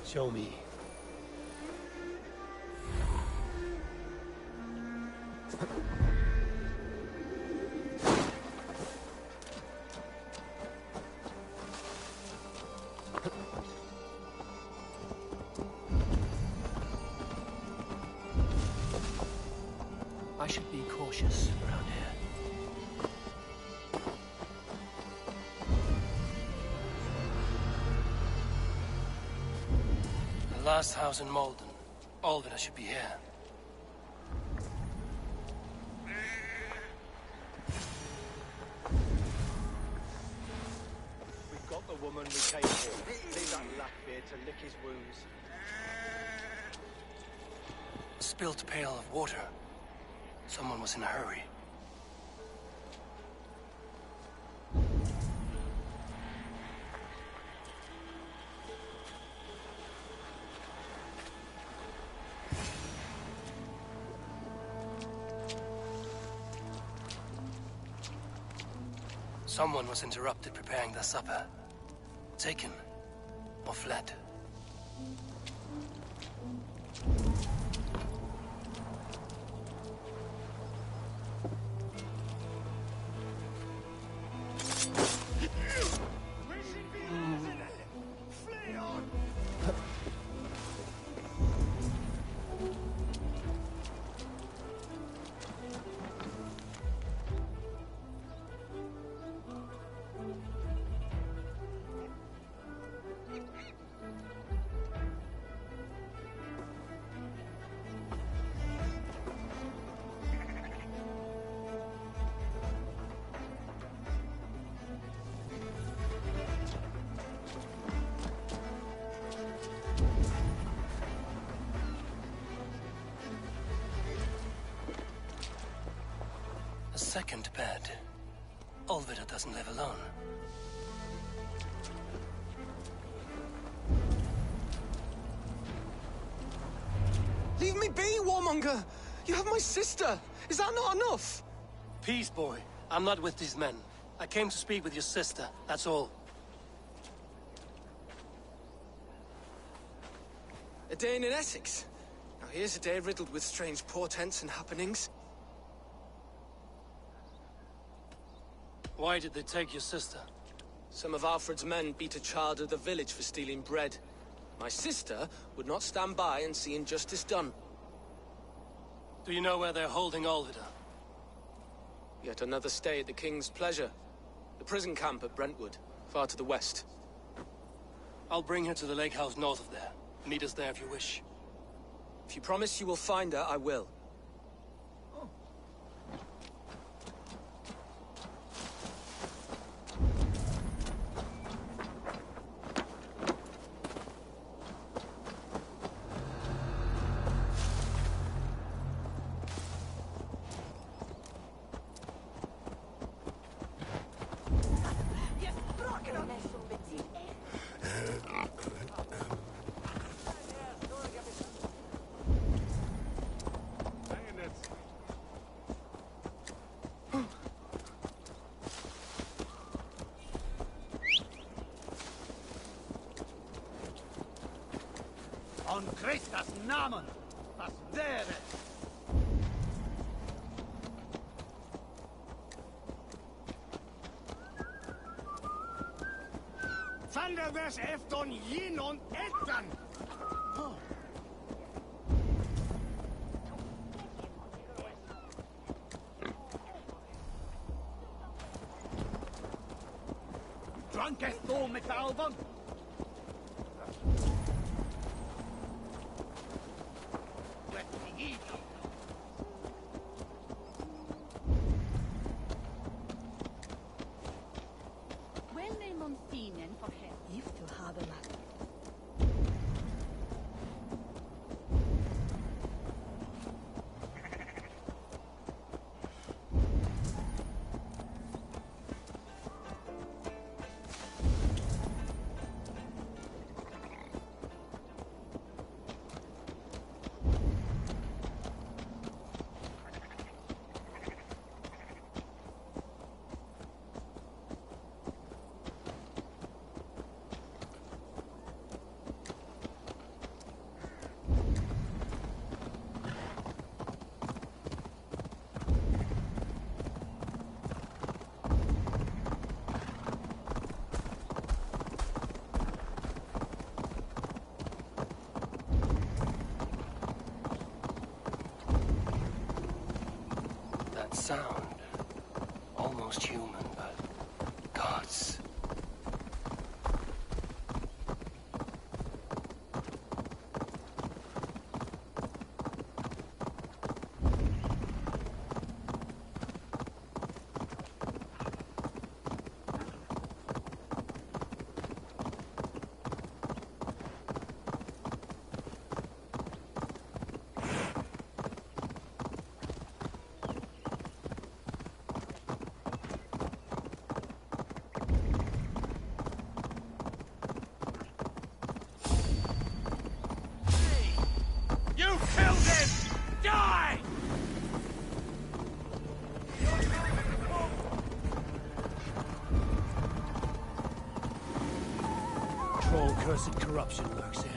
Show me. I should be cautious around here. The last house in Malden. Olvida should be here. We've got the woman we came for. Leave that Blackbeard to lick his wounds. A spilt pail of water. Someone was in a hurry. Someone was interrupted preparing their supper. Taken or fled. A second bed. Olvida doesn't live alone. Leave me be, warmonger! You have my sister! Is that not enough? Peace, boy. I'm not with these men. I came to speak with your sister, that's all. A day in Essex. Now here's a day riddled with strange portents and happenings. Why did they take your sister? Some of Alfred's men beat a child of the village for stealing bread. My sister would not stand by and see injustice done. Do you know where they're holding Olvida? Yet another stay at the King's pleasure. The prison camp at Brentwood, far to the west. I'll bring her to the lake house north of there. Meet us there if you wish. If you promise you will find her, I will. On Christus Namen! Was wäre? Thunderverse Efton Yin und Etan! Drunkest du mit Alban? Sound. Almost human, but gods. You killed him! Die! Troll cursed corruption lurks here.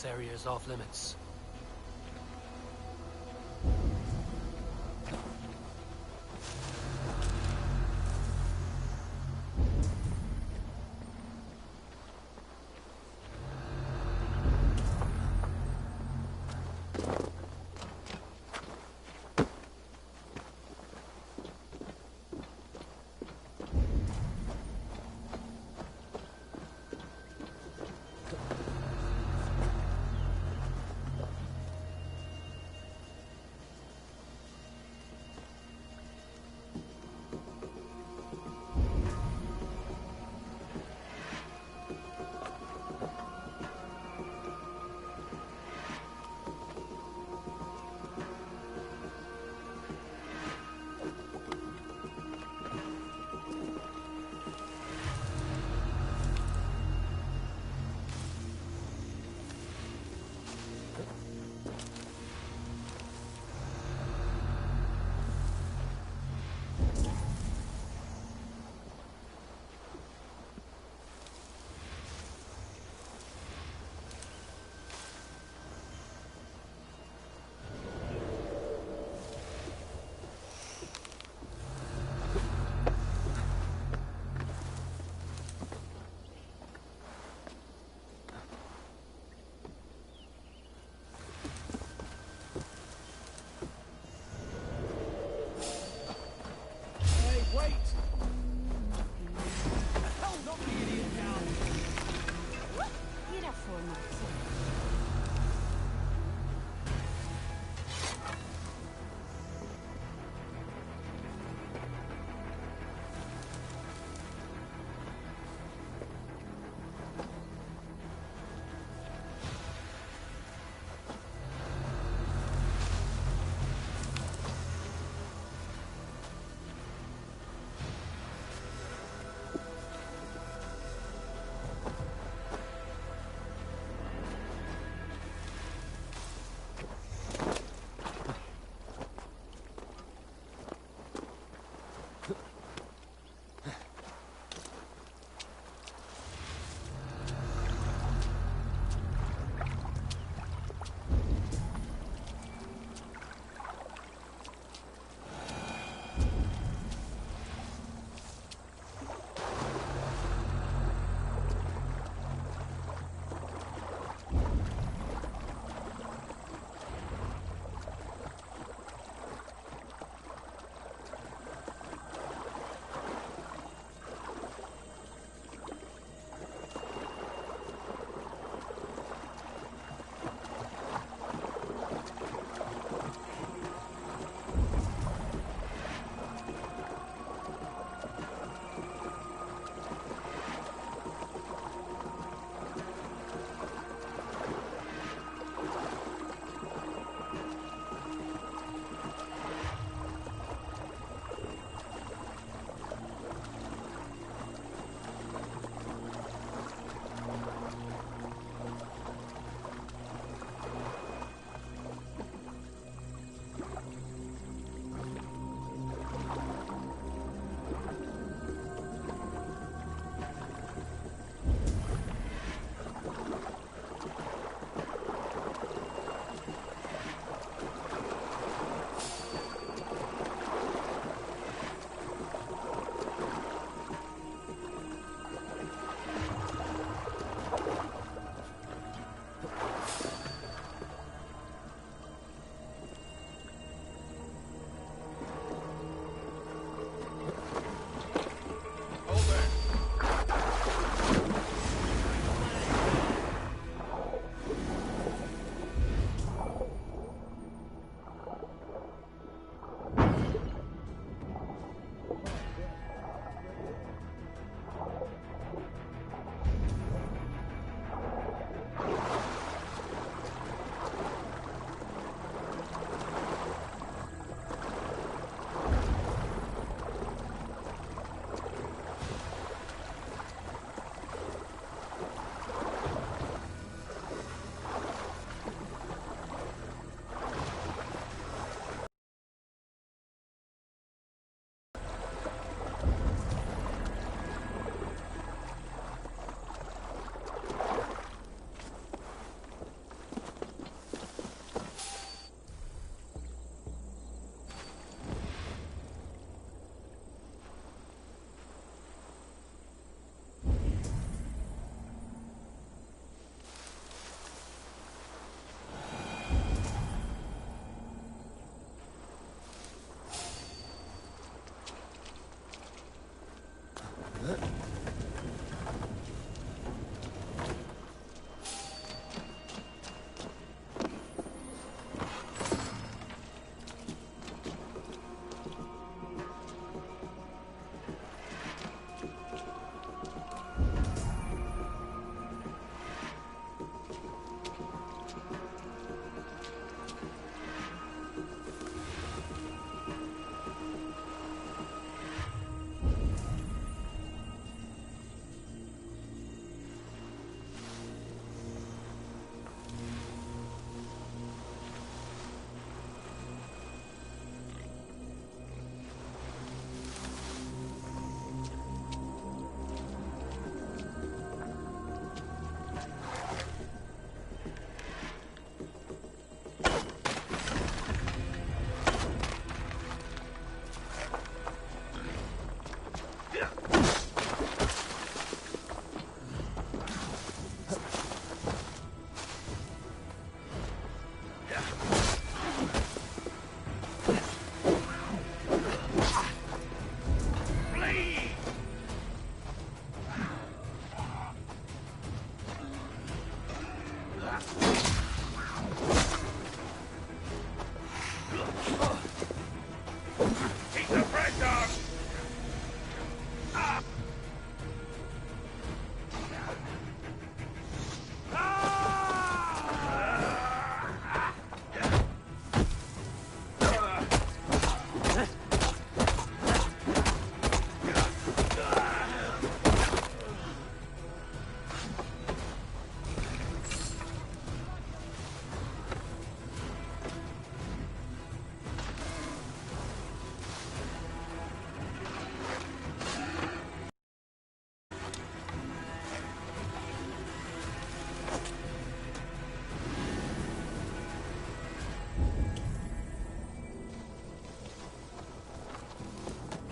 area is off limits.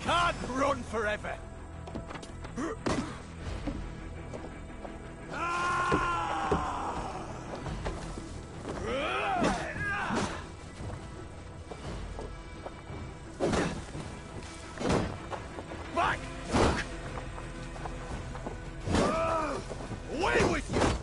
Can't run forever! Back! Away with you!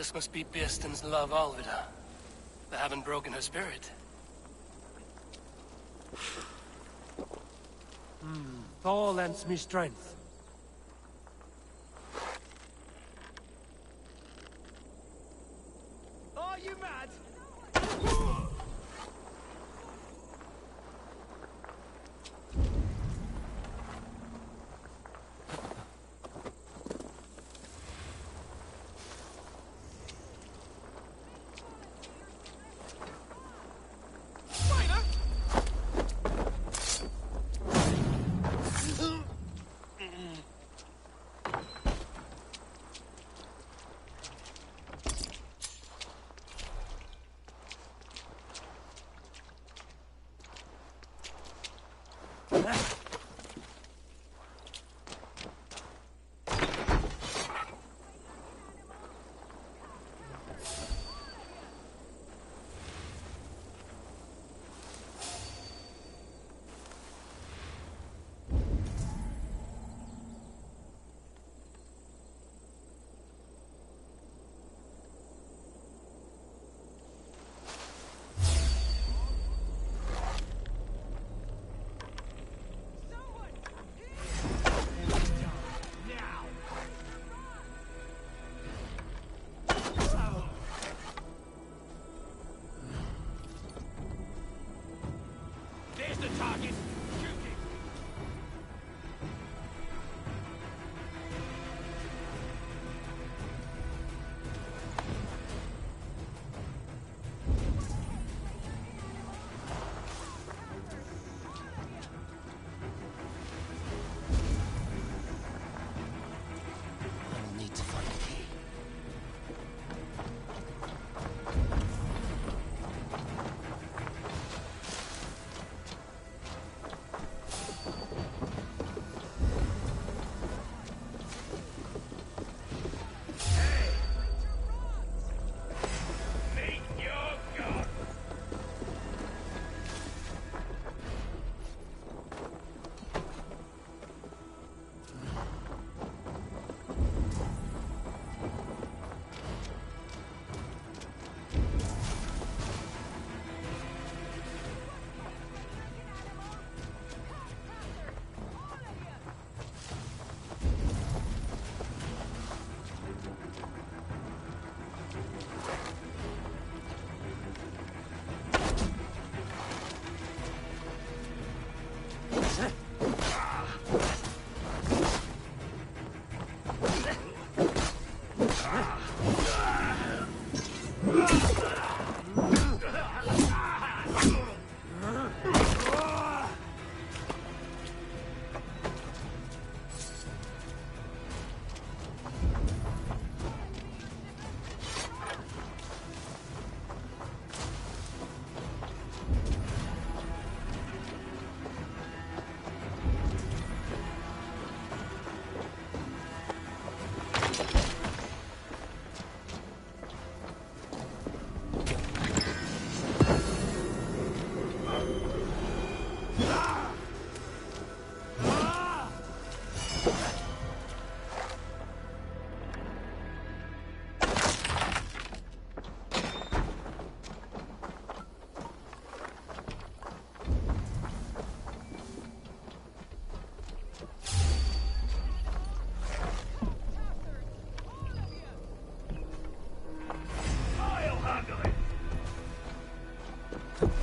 This must be Birsten's love, Alvida. They haven't broken her spirit. Thor lends me strength. Are you mad? There's the target. Shoot it. I will need to find a key.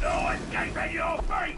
No escaping your fate!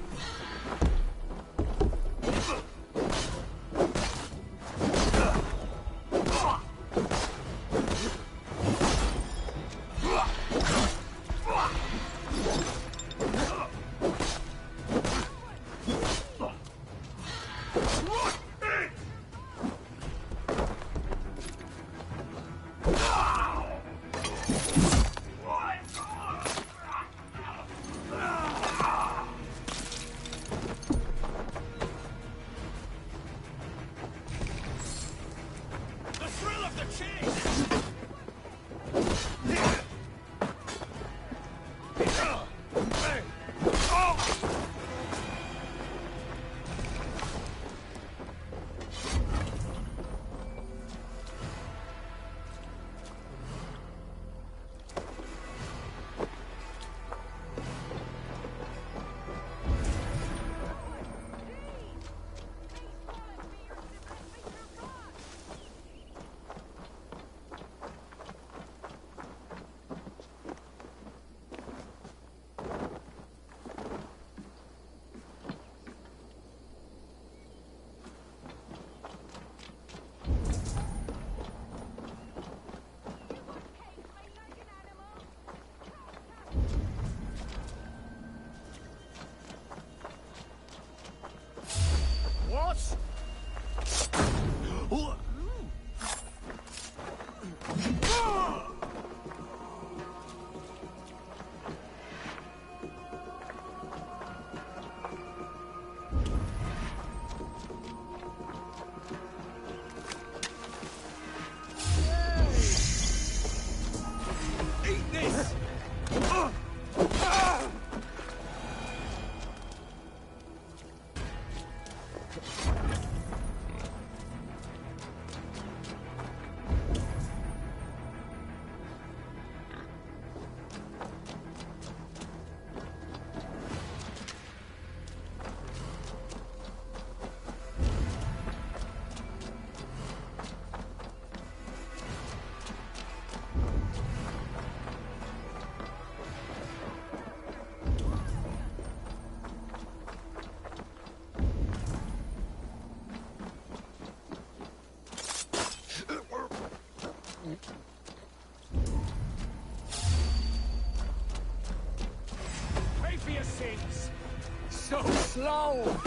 Pay for your sins! So slow!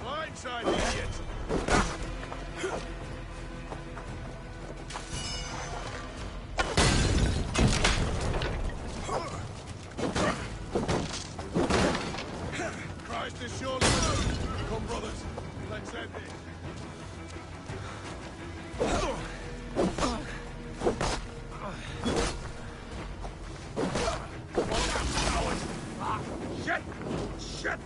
Blindside, idiot! Christ is surely moved. Come, brothers, let's end it. Shit! Shit!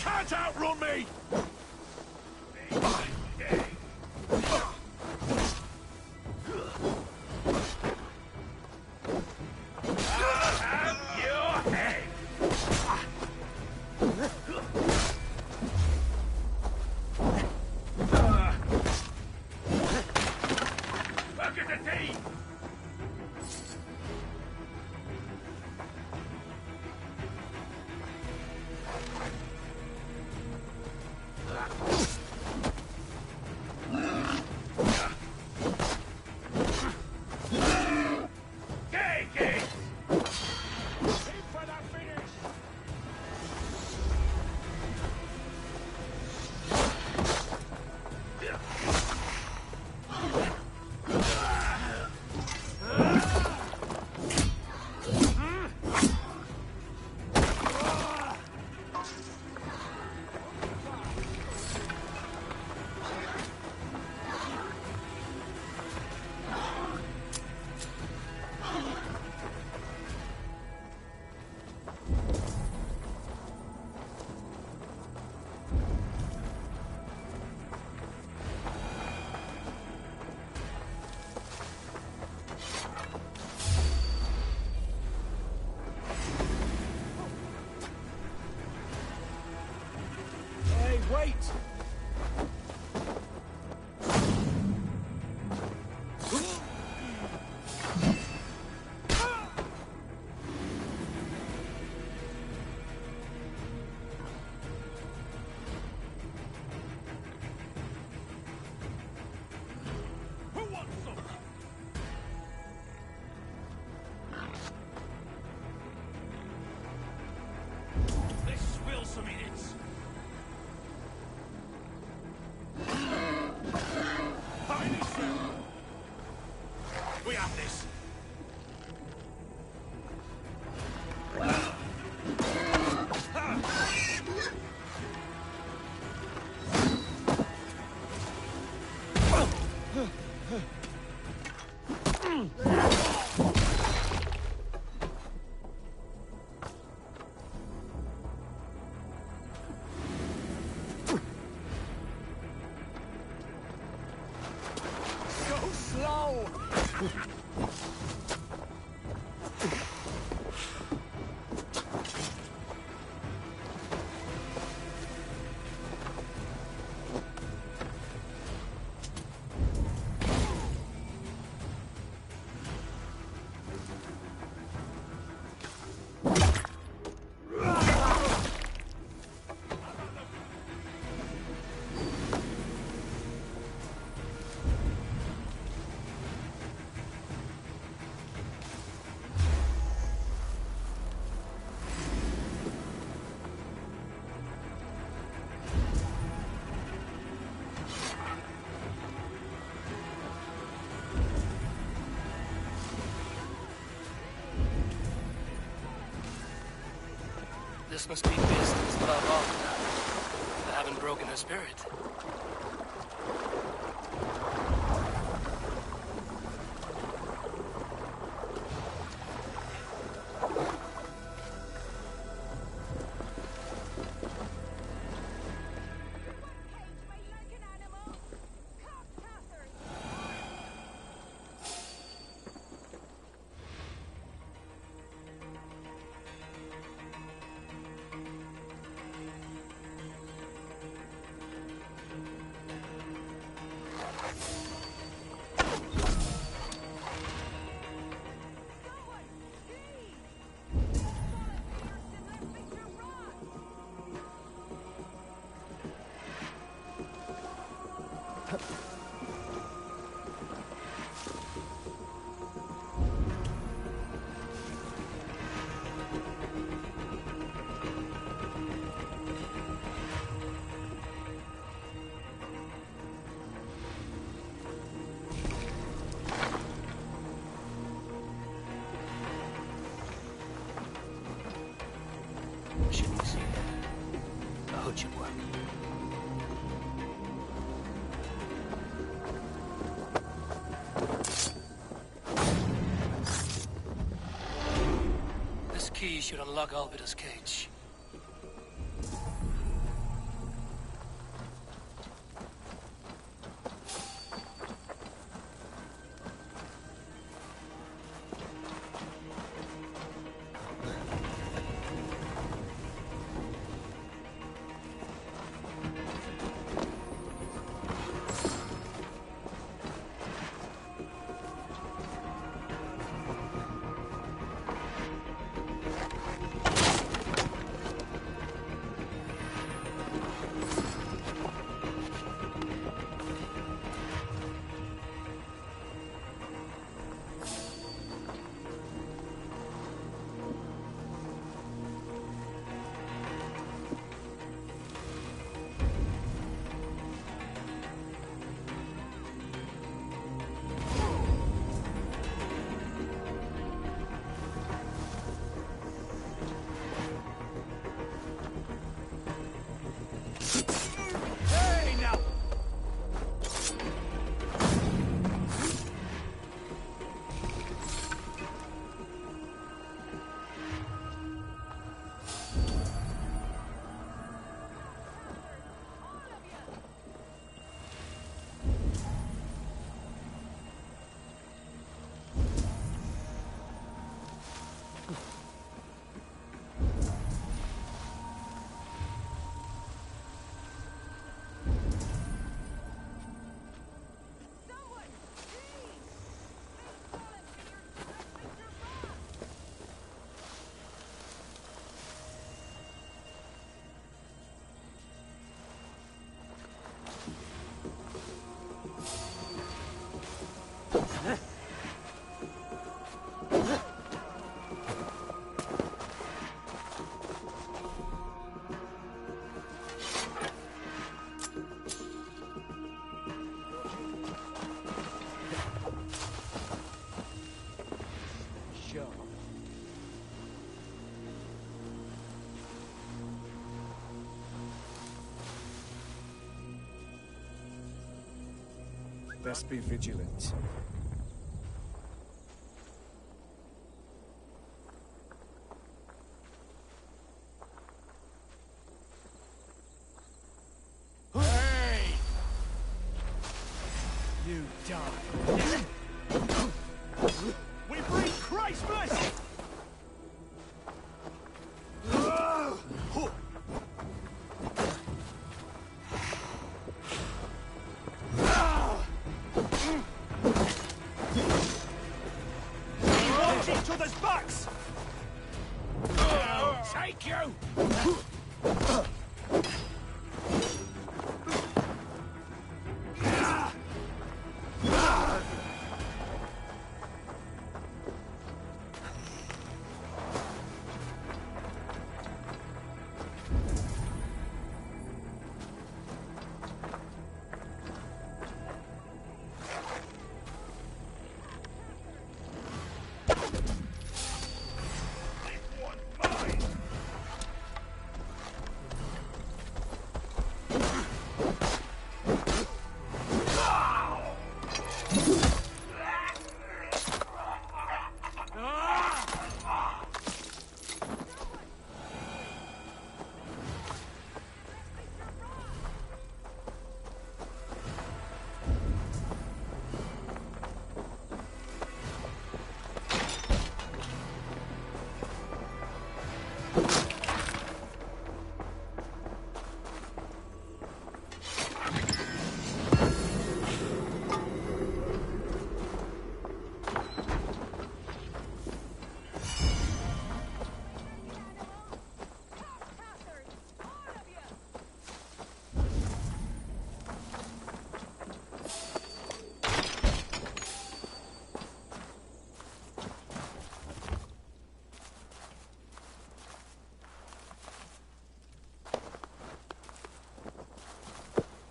Can't outrun me! Wait! This will some idiots. We have this. So slow! This must be Bearston's Valhalla. I haven't broken her spirit. Shouldn't see that. A hood should work. This key should unlock Alvida's cage. Best be vigilant. Hey! You die. We bring Christmas! Each other's backs! I'll take you!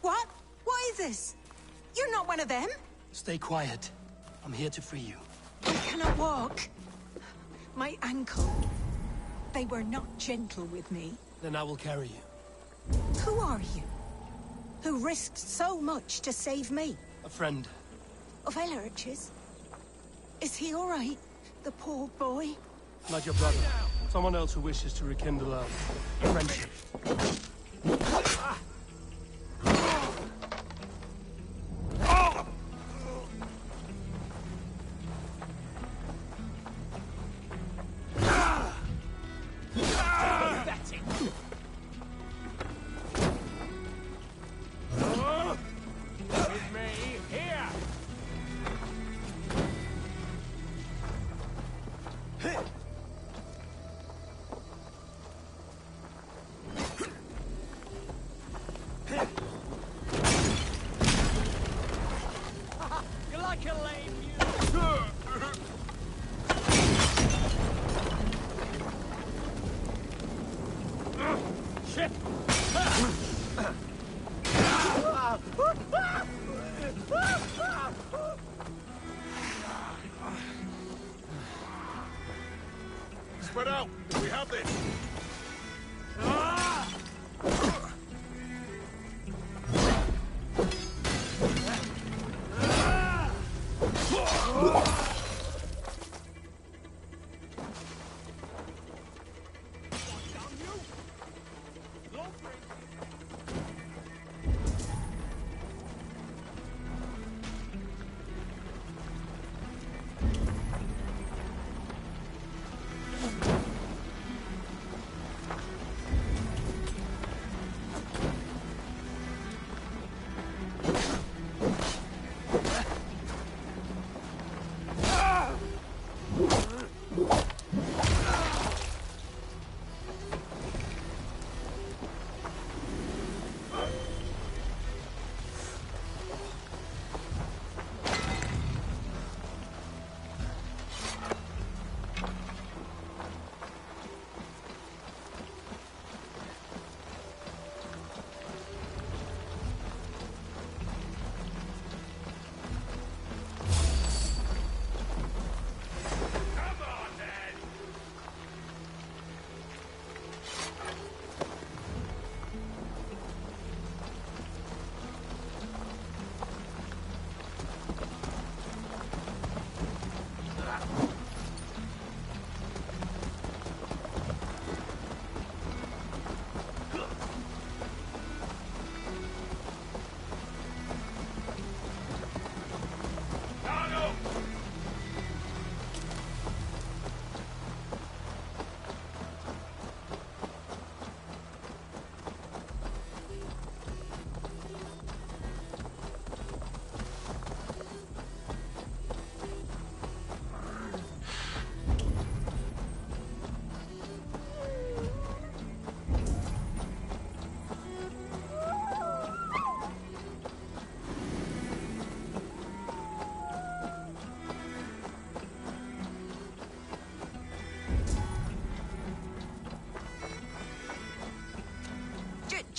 What? What is this? You're not one of them? Stay quiet. I'm here to free you. I cannot walk. My ankle. They were not gentle with me. Then I will carry you. Who are you? Who risked so much to save me? A friend. Of Ellerch's? Is he all right? The poor boy? Not your brother. Someone else who wishes to rekindle our friendship. Spread out! We have this!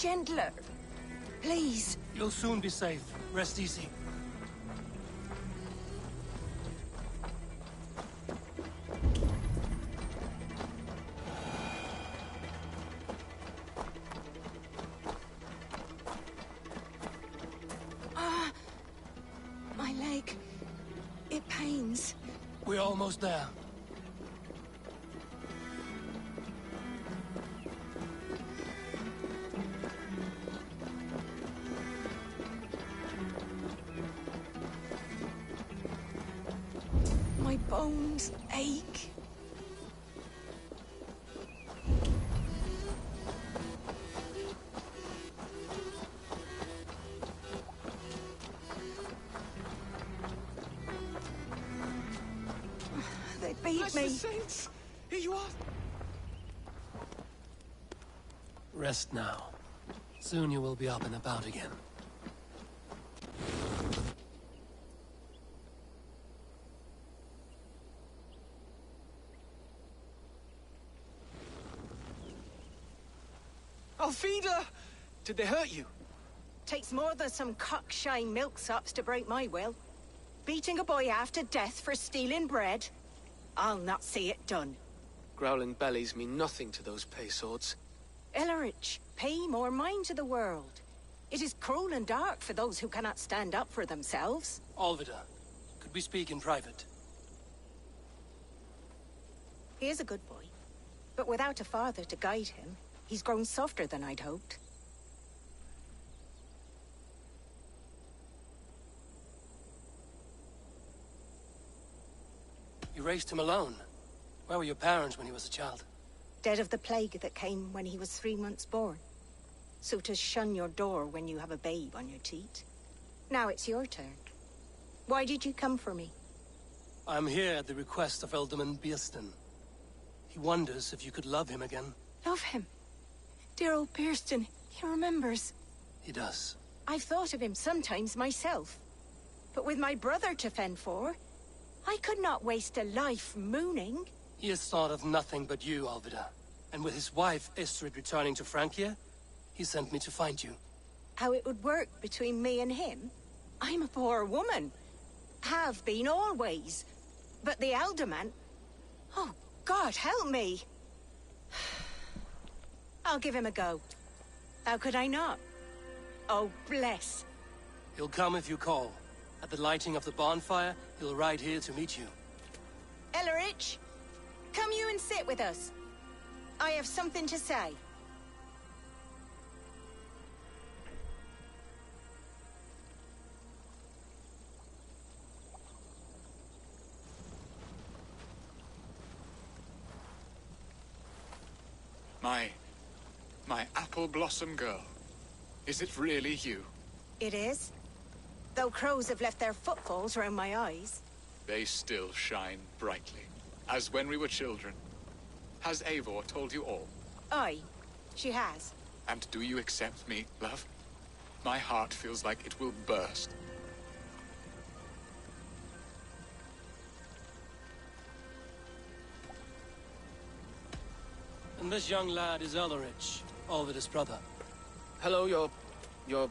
gentler. Please. You'll soon be safe. Rest easy. My leg. It pains. We're almost there. My bones ache. They beat me. Saints! Here you are! Rest now. Soon you will be up and about again. Alfida! Did they hurt you? Takes more than some cockshy milksops to break my will. Beating a boy half to death for stealing bread? I'll not see it done. Growling bellies mean nothing to those pay swords. Ellerich, pay more mind to the world. It is cruel and dark for those who cannot stand up for themselves. Alvida, could we speak in private? He is a good boy, but without a father to guide him, he's grown softer than I'd hoped. You raised him alone. Where were your parents when he was a child? Dead of the plague that came when he was 3 months born. So to shun your door when you have a babe on your teat. Now it's your turn. Why did you come for me? I'm here at the request of Alderman Biersten. He wonders if you could love him again. Love him? Dear old Biersten, he remembers. He does. I've thought of him sometimes myself. But with my brother to fend for, I could not waste a life mooning. He has thought of nothing but you, Alvida. And with his wife, Estrid, returning to Francia, he sent me to find you. How it would work between me and him? I'm a poor woman. Have been always. But the alderman... Oh, God, help me! I'll give him a go. How could I not? Oh, bless. He'll come if you call. At the lighting of the bonfire, he'll ride here to meet you. Ellerich, come you and sit with us. I have something to say. My apple blossom girl. Is it really you? It is. Though crows have left their footfalls round my eyes. They still shine brightly, as when we were children. Has Eivor told you all? Aye, she has. And do you accept me, love? My heart feels like it will burst. And this young lad is Ellerich, Alvida's brother. Hello, your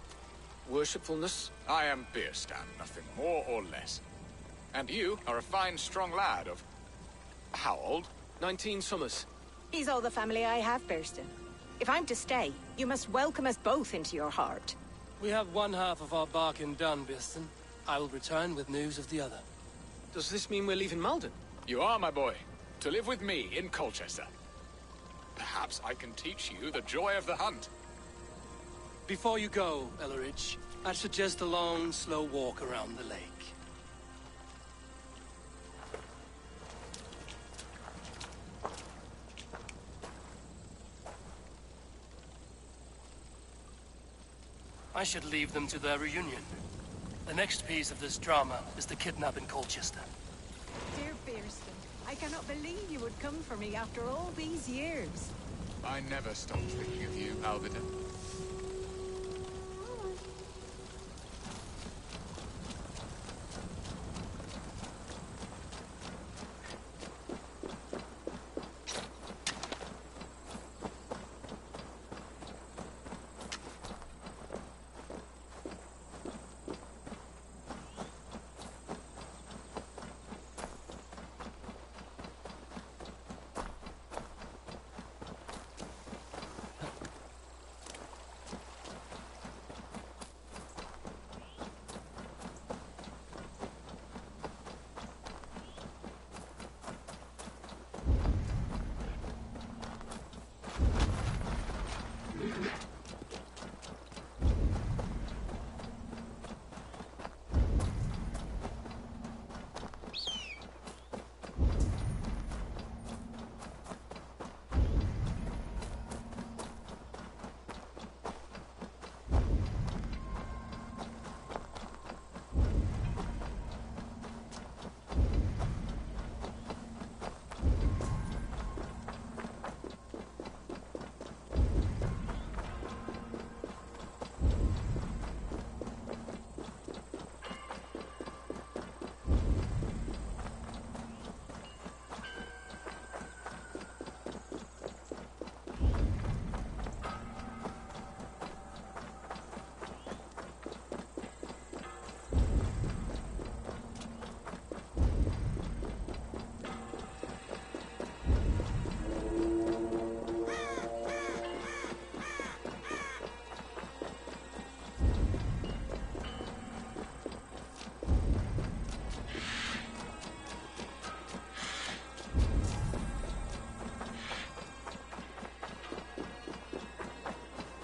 worshipfulness. I am Bierstan, nothing more or less. And you are a fine, strong lad of... how old? 19 summers. He's all the family I have, Bierstan. If I'm to stay, you must welcome us both into your heart. We have one half of our bargain done, Bierstan. I will return with news of the other. Does this mean we're leaving Malden? You are, my boy. To live with me in Colchester. Perhaps I can teach you the joy of the hunt. Before you go, Ellerich, I'd suggest a long, slow walk around the lake. I should leave them to their reunion. The next piece of this drama is the kidnap in Colchester. Dear Bierstan, I cannot believe you would come for me after all these years. I never stopped thinking of you, Alvida.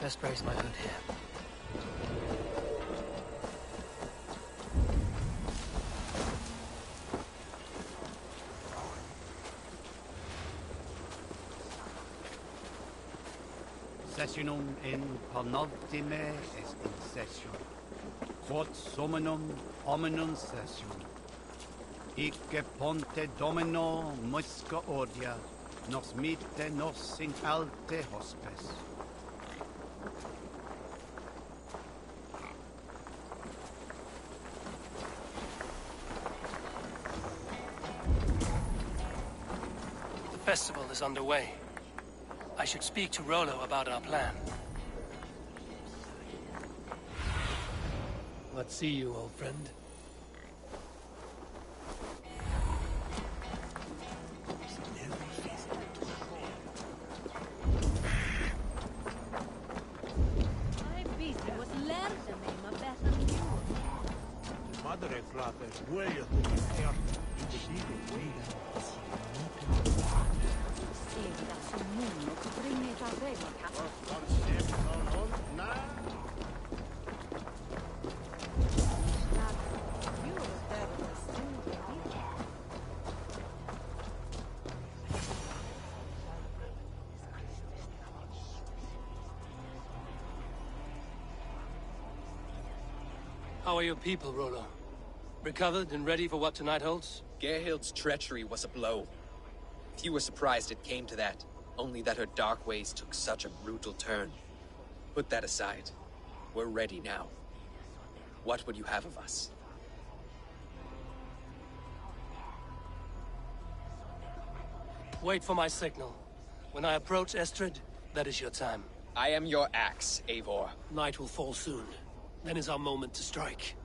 Best brace my hood here. Sessionum in penultime est in session. Quod summonum hominum session. Icke ponte domino musca ordia, nos mite nos in alte hospes. The festival is underway. I should speak to Rollo about our plan. Let's see you, old friend. Madre frate, huello tu mujer, y te digo, How are your people, Rollo? Recovered and ready for what tonight holds? Gerhild's treachery was a blow. Few were surprised it came to that, only that her dark ways took such a brutal turn. Put that aside. We're ready now. What would you have of us? Wait for my signal. When I approach Estrid, that is your time. I am your axe, Eivor. Night will fall soon. Then is our moment to strike.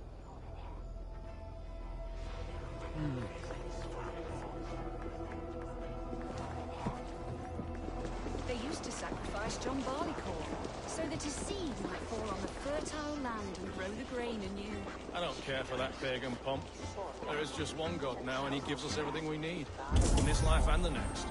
They used to sacrifice John Barleycorn, so that his seed might fall on the fertile land and grow the grain anew. I don't care for that pagan pomp. There is just one god now, and he gives us everything we need. In this life and the next.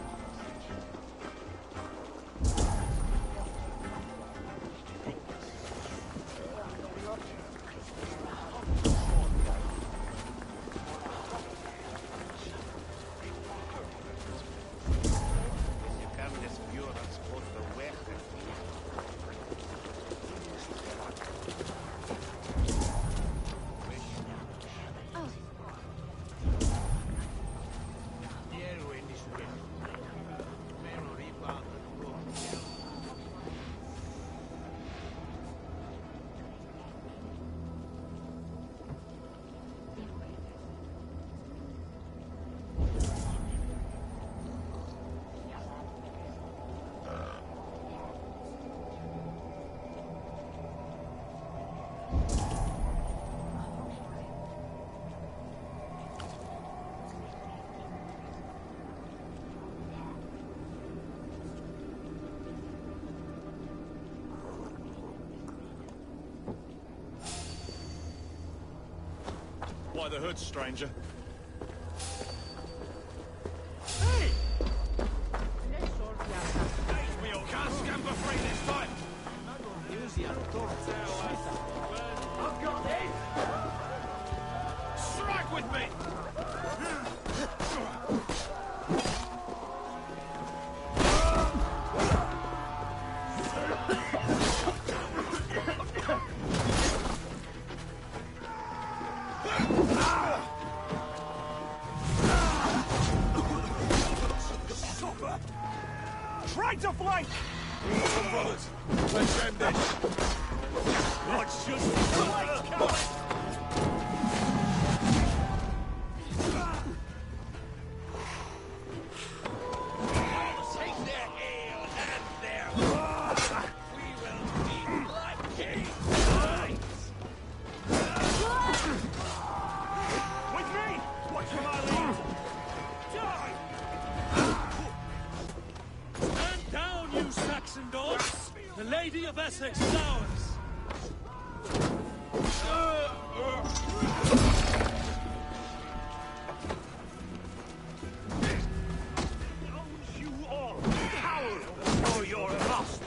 Why the hood, stranger? Hey! We all can't scamper free this time! I've got it! Strike with me! Try to flank! Brothers, let's end this! Let's just flank! Take their ale and their blood! We will be like kings! With me! Watch for my lead! Die! Stand down, you Saxon dogs! The Lady of Essex is ours! You all, coward, or you're lost!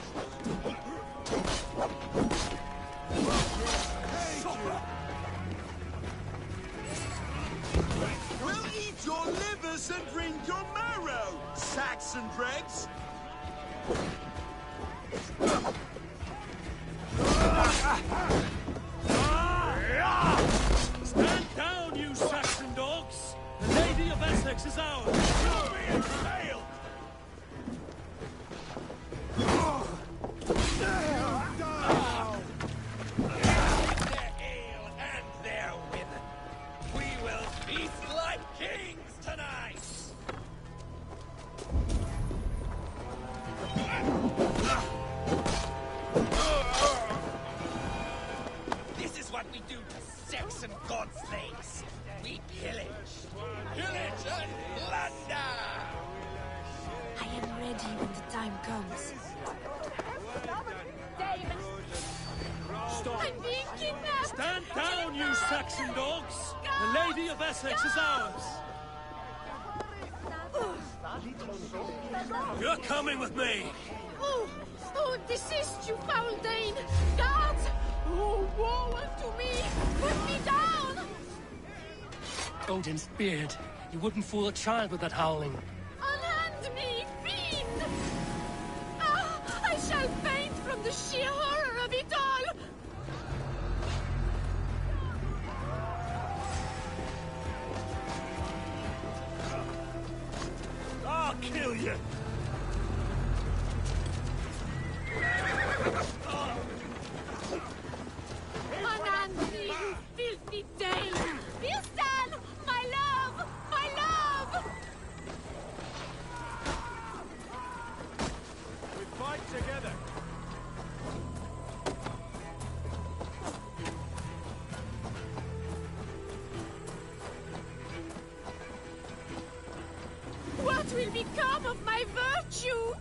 we do to Saxon godslaves? We pillage. Pillage and plunder! I am ready when the time comes. Stop! I'm being kidnapped! Stand down, you Saxon dogs! The Lady of Essex is ours! You're coming with me! Oh, desist, you foul Dane! Guards! Oh, woe unto me! Put me down! Odin's beard. You wouldn't fool a child with that howling. Unhand me, fiend! Ah, I shall faint from the sheer horror of it all! I'll kill you! Unhand me, you filthy Dane! Bilstan! My love! My love! We fight together. What will become of my virtue?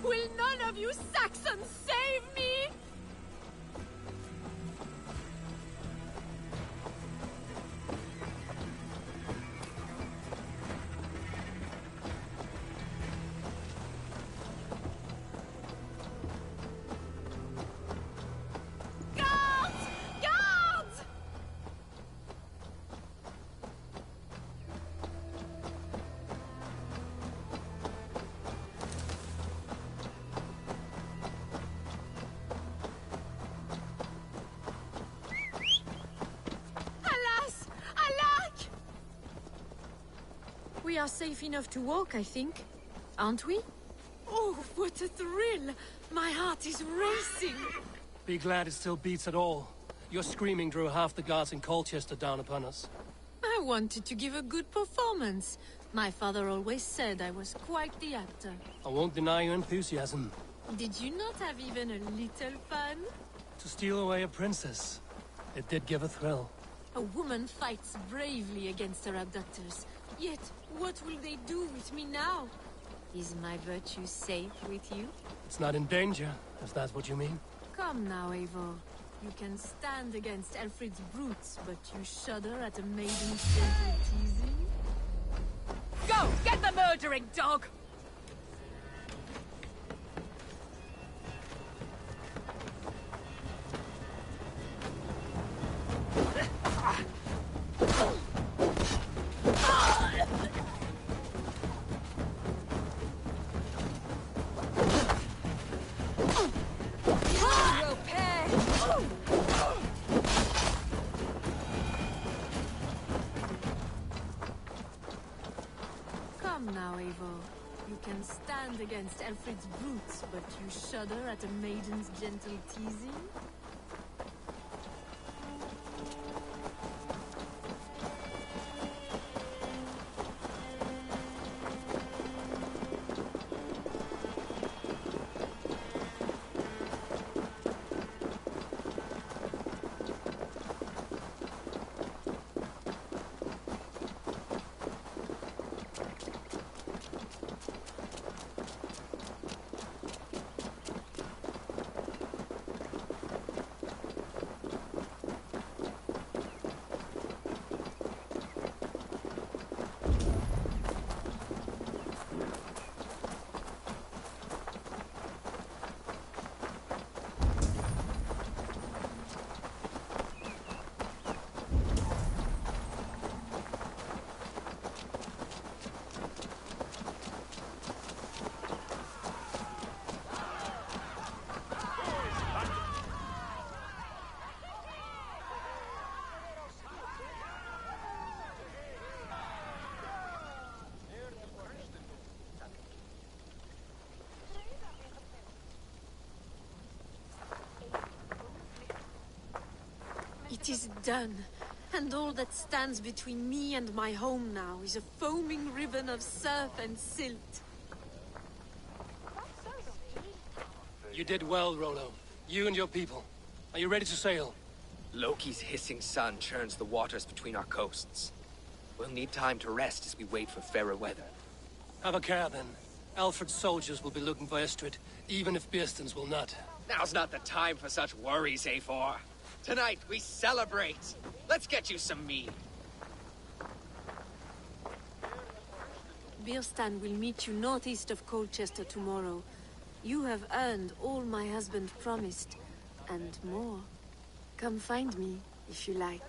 Will none of you Saxons save me? Guards! Guards! Alas! Alack! We are safe enough to walk, I think. Aren't we? Oh, what a thrill! My heart is racing! Be glad it still beats at all. Your screaming drew half the guards in Colchester down upon us. I wanted to give a good performance. My father always said I was quite the actor. I won't deny your enthusiasm. Did you not have even a little fun? To steal away a princess. It did give a thrill. A woman fights bravely against her abductors. Yet, what will they do with me now? Is my virtue safe with you? It's not in danger, if that's what you mean. Come now, Eivor. You can stand against Alfred's brutes, but you shudder at a maiden's gentle teasing? Go! Get the murdering dog! Come now, Eivor. You can stand against Alfred's brutes, but you shudder at a maiden's gentle teasing? It is done. And all that stands between me and my home now is a foaming ribbon of surf and silt. You did well, Rollo. You and your people. Are you ready to sail? Loki's hissing sun churns the waters between our coasts. We'll need time to rest as we wait for fairer weather. Have a care, then. Alfred's soldiers will be looking for Estrid, even if Beersten's will not. Now's not the time for such worries, A4. Tonight, we celebrate! Let's get you some mead. Bierstan will meet you northeast of Colchester tomorrow. You have earned all my husband promised, and more. Come find me, if you like,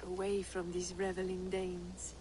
away from these reveling Danes.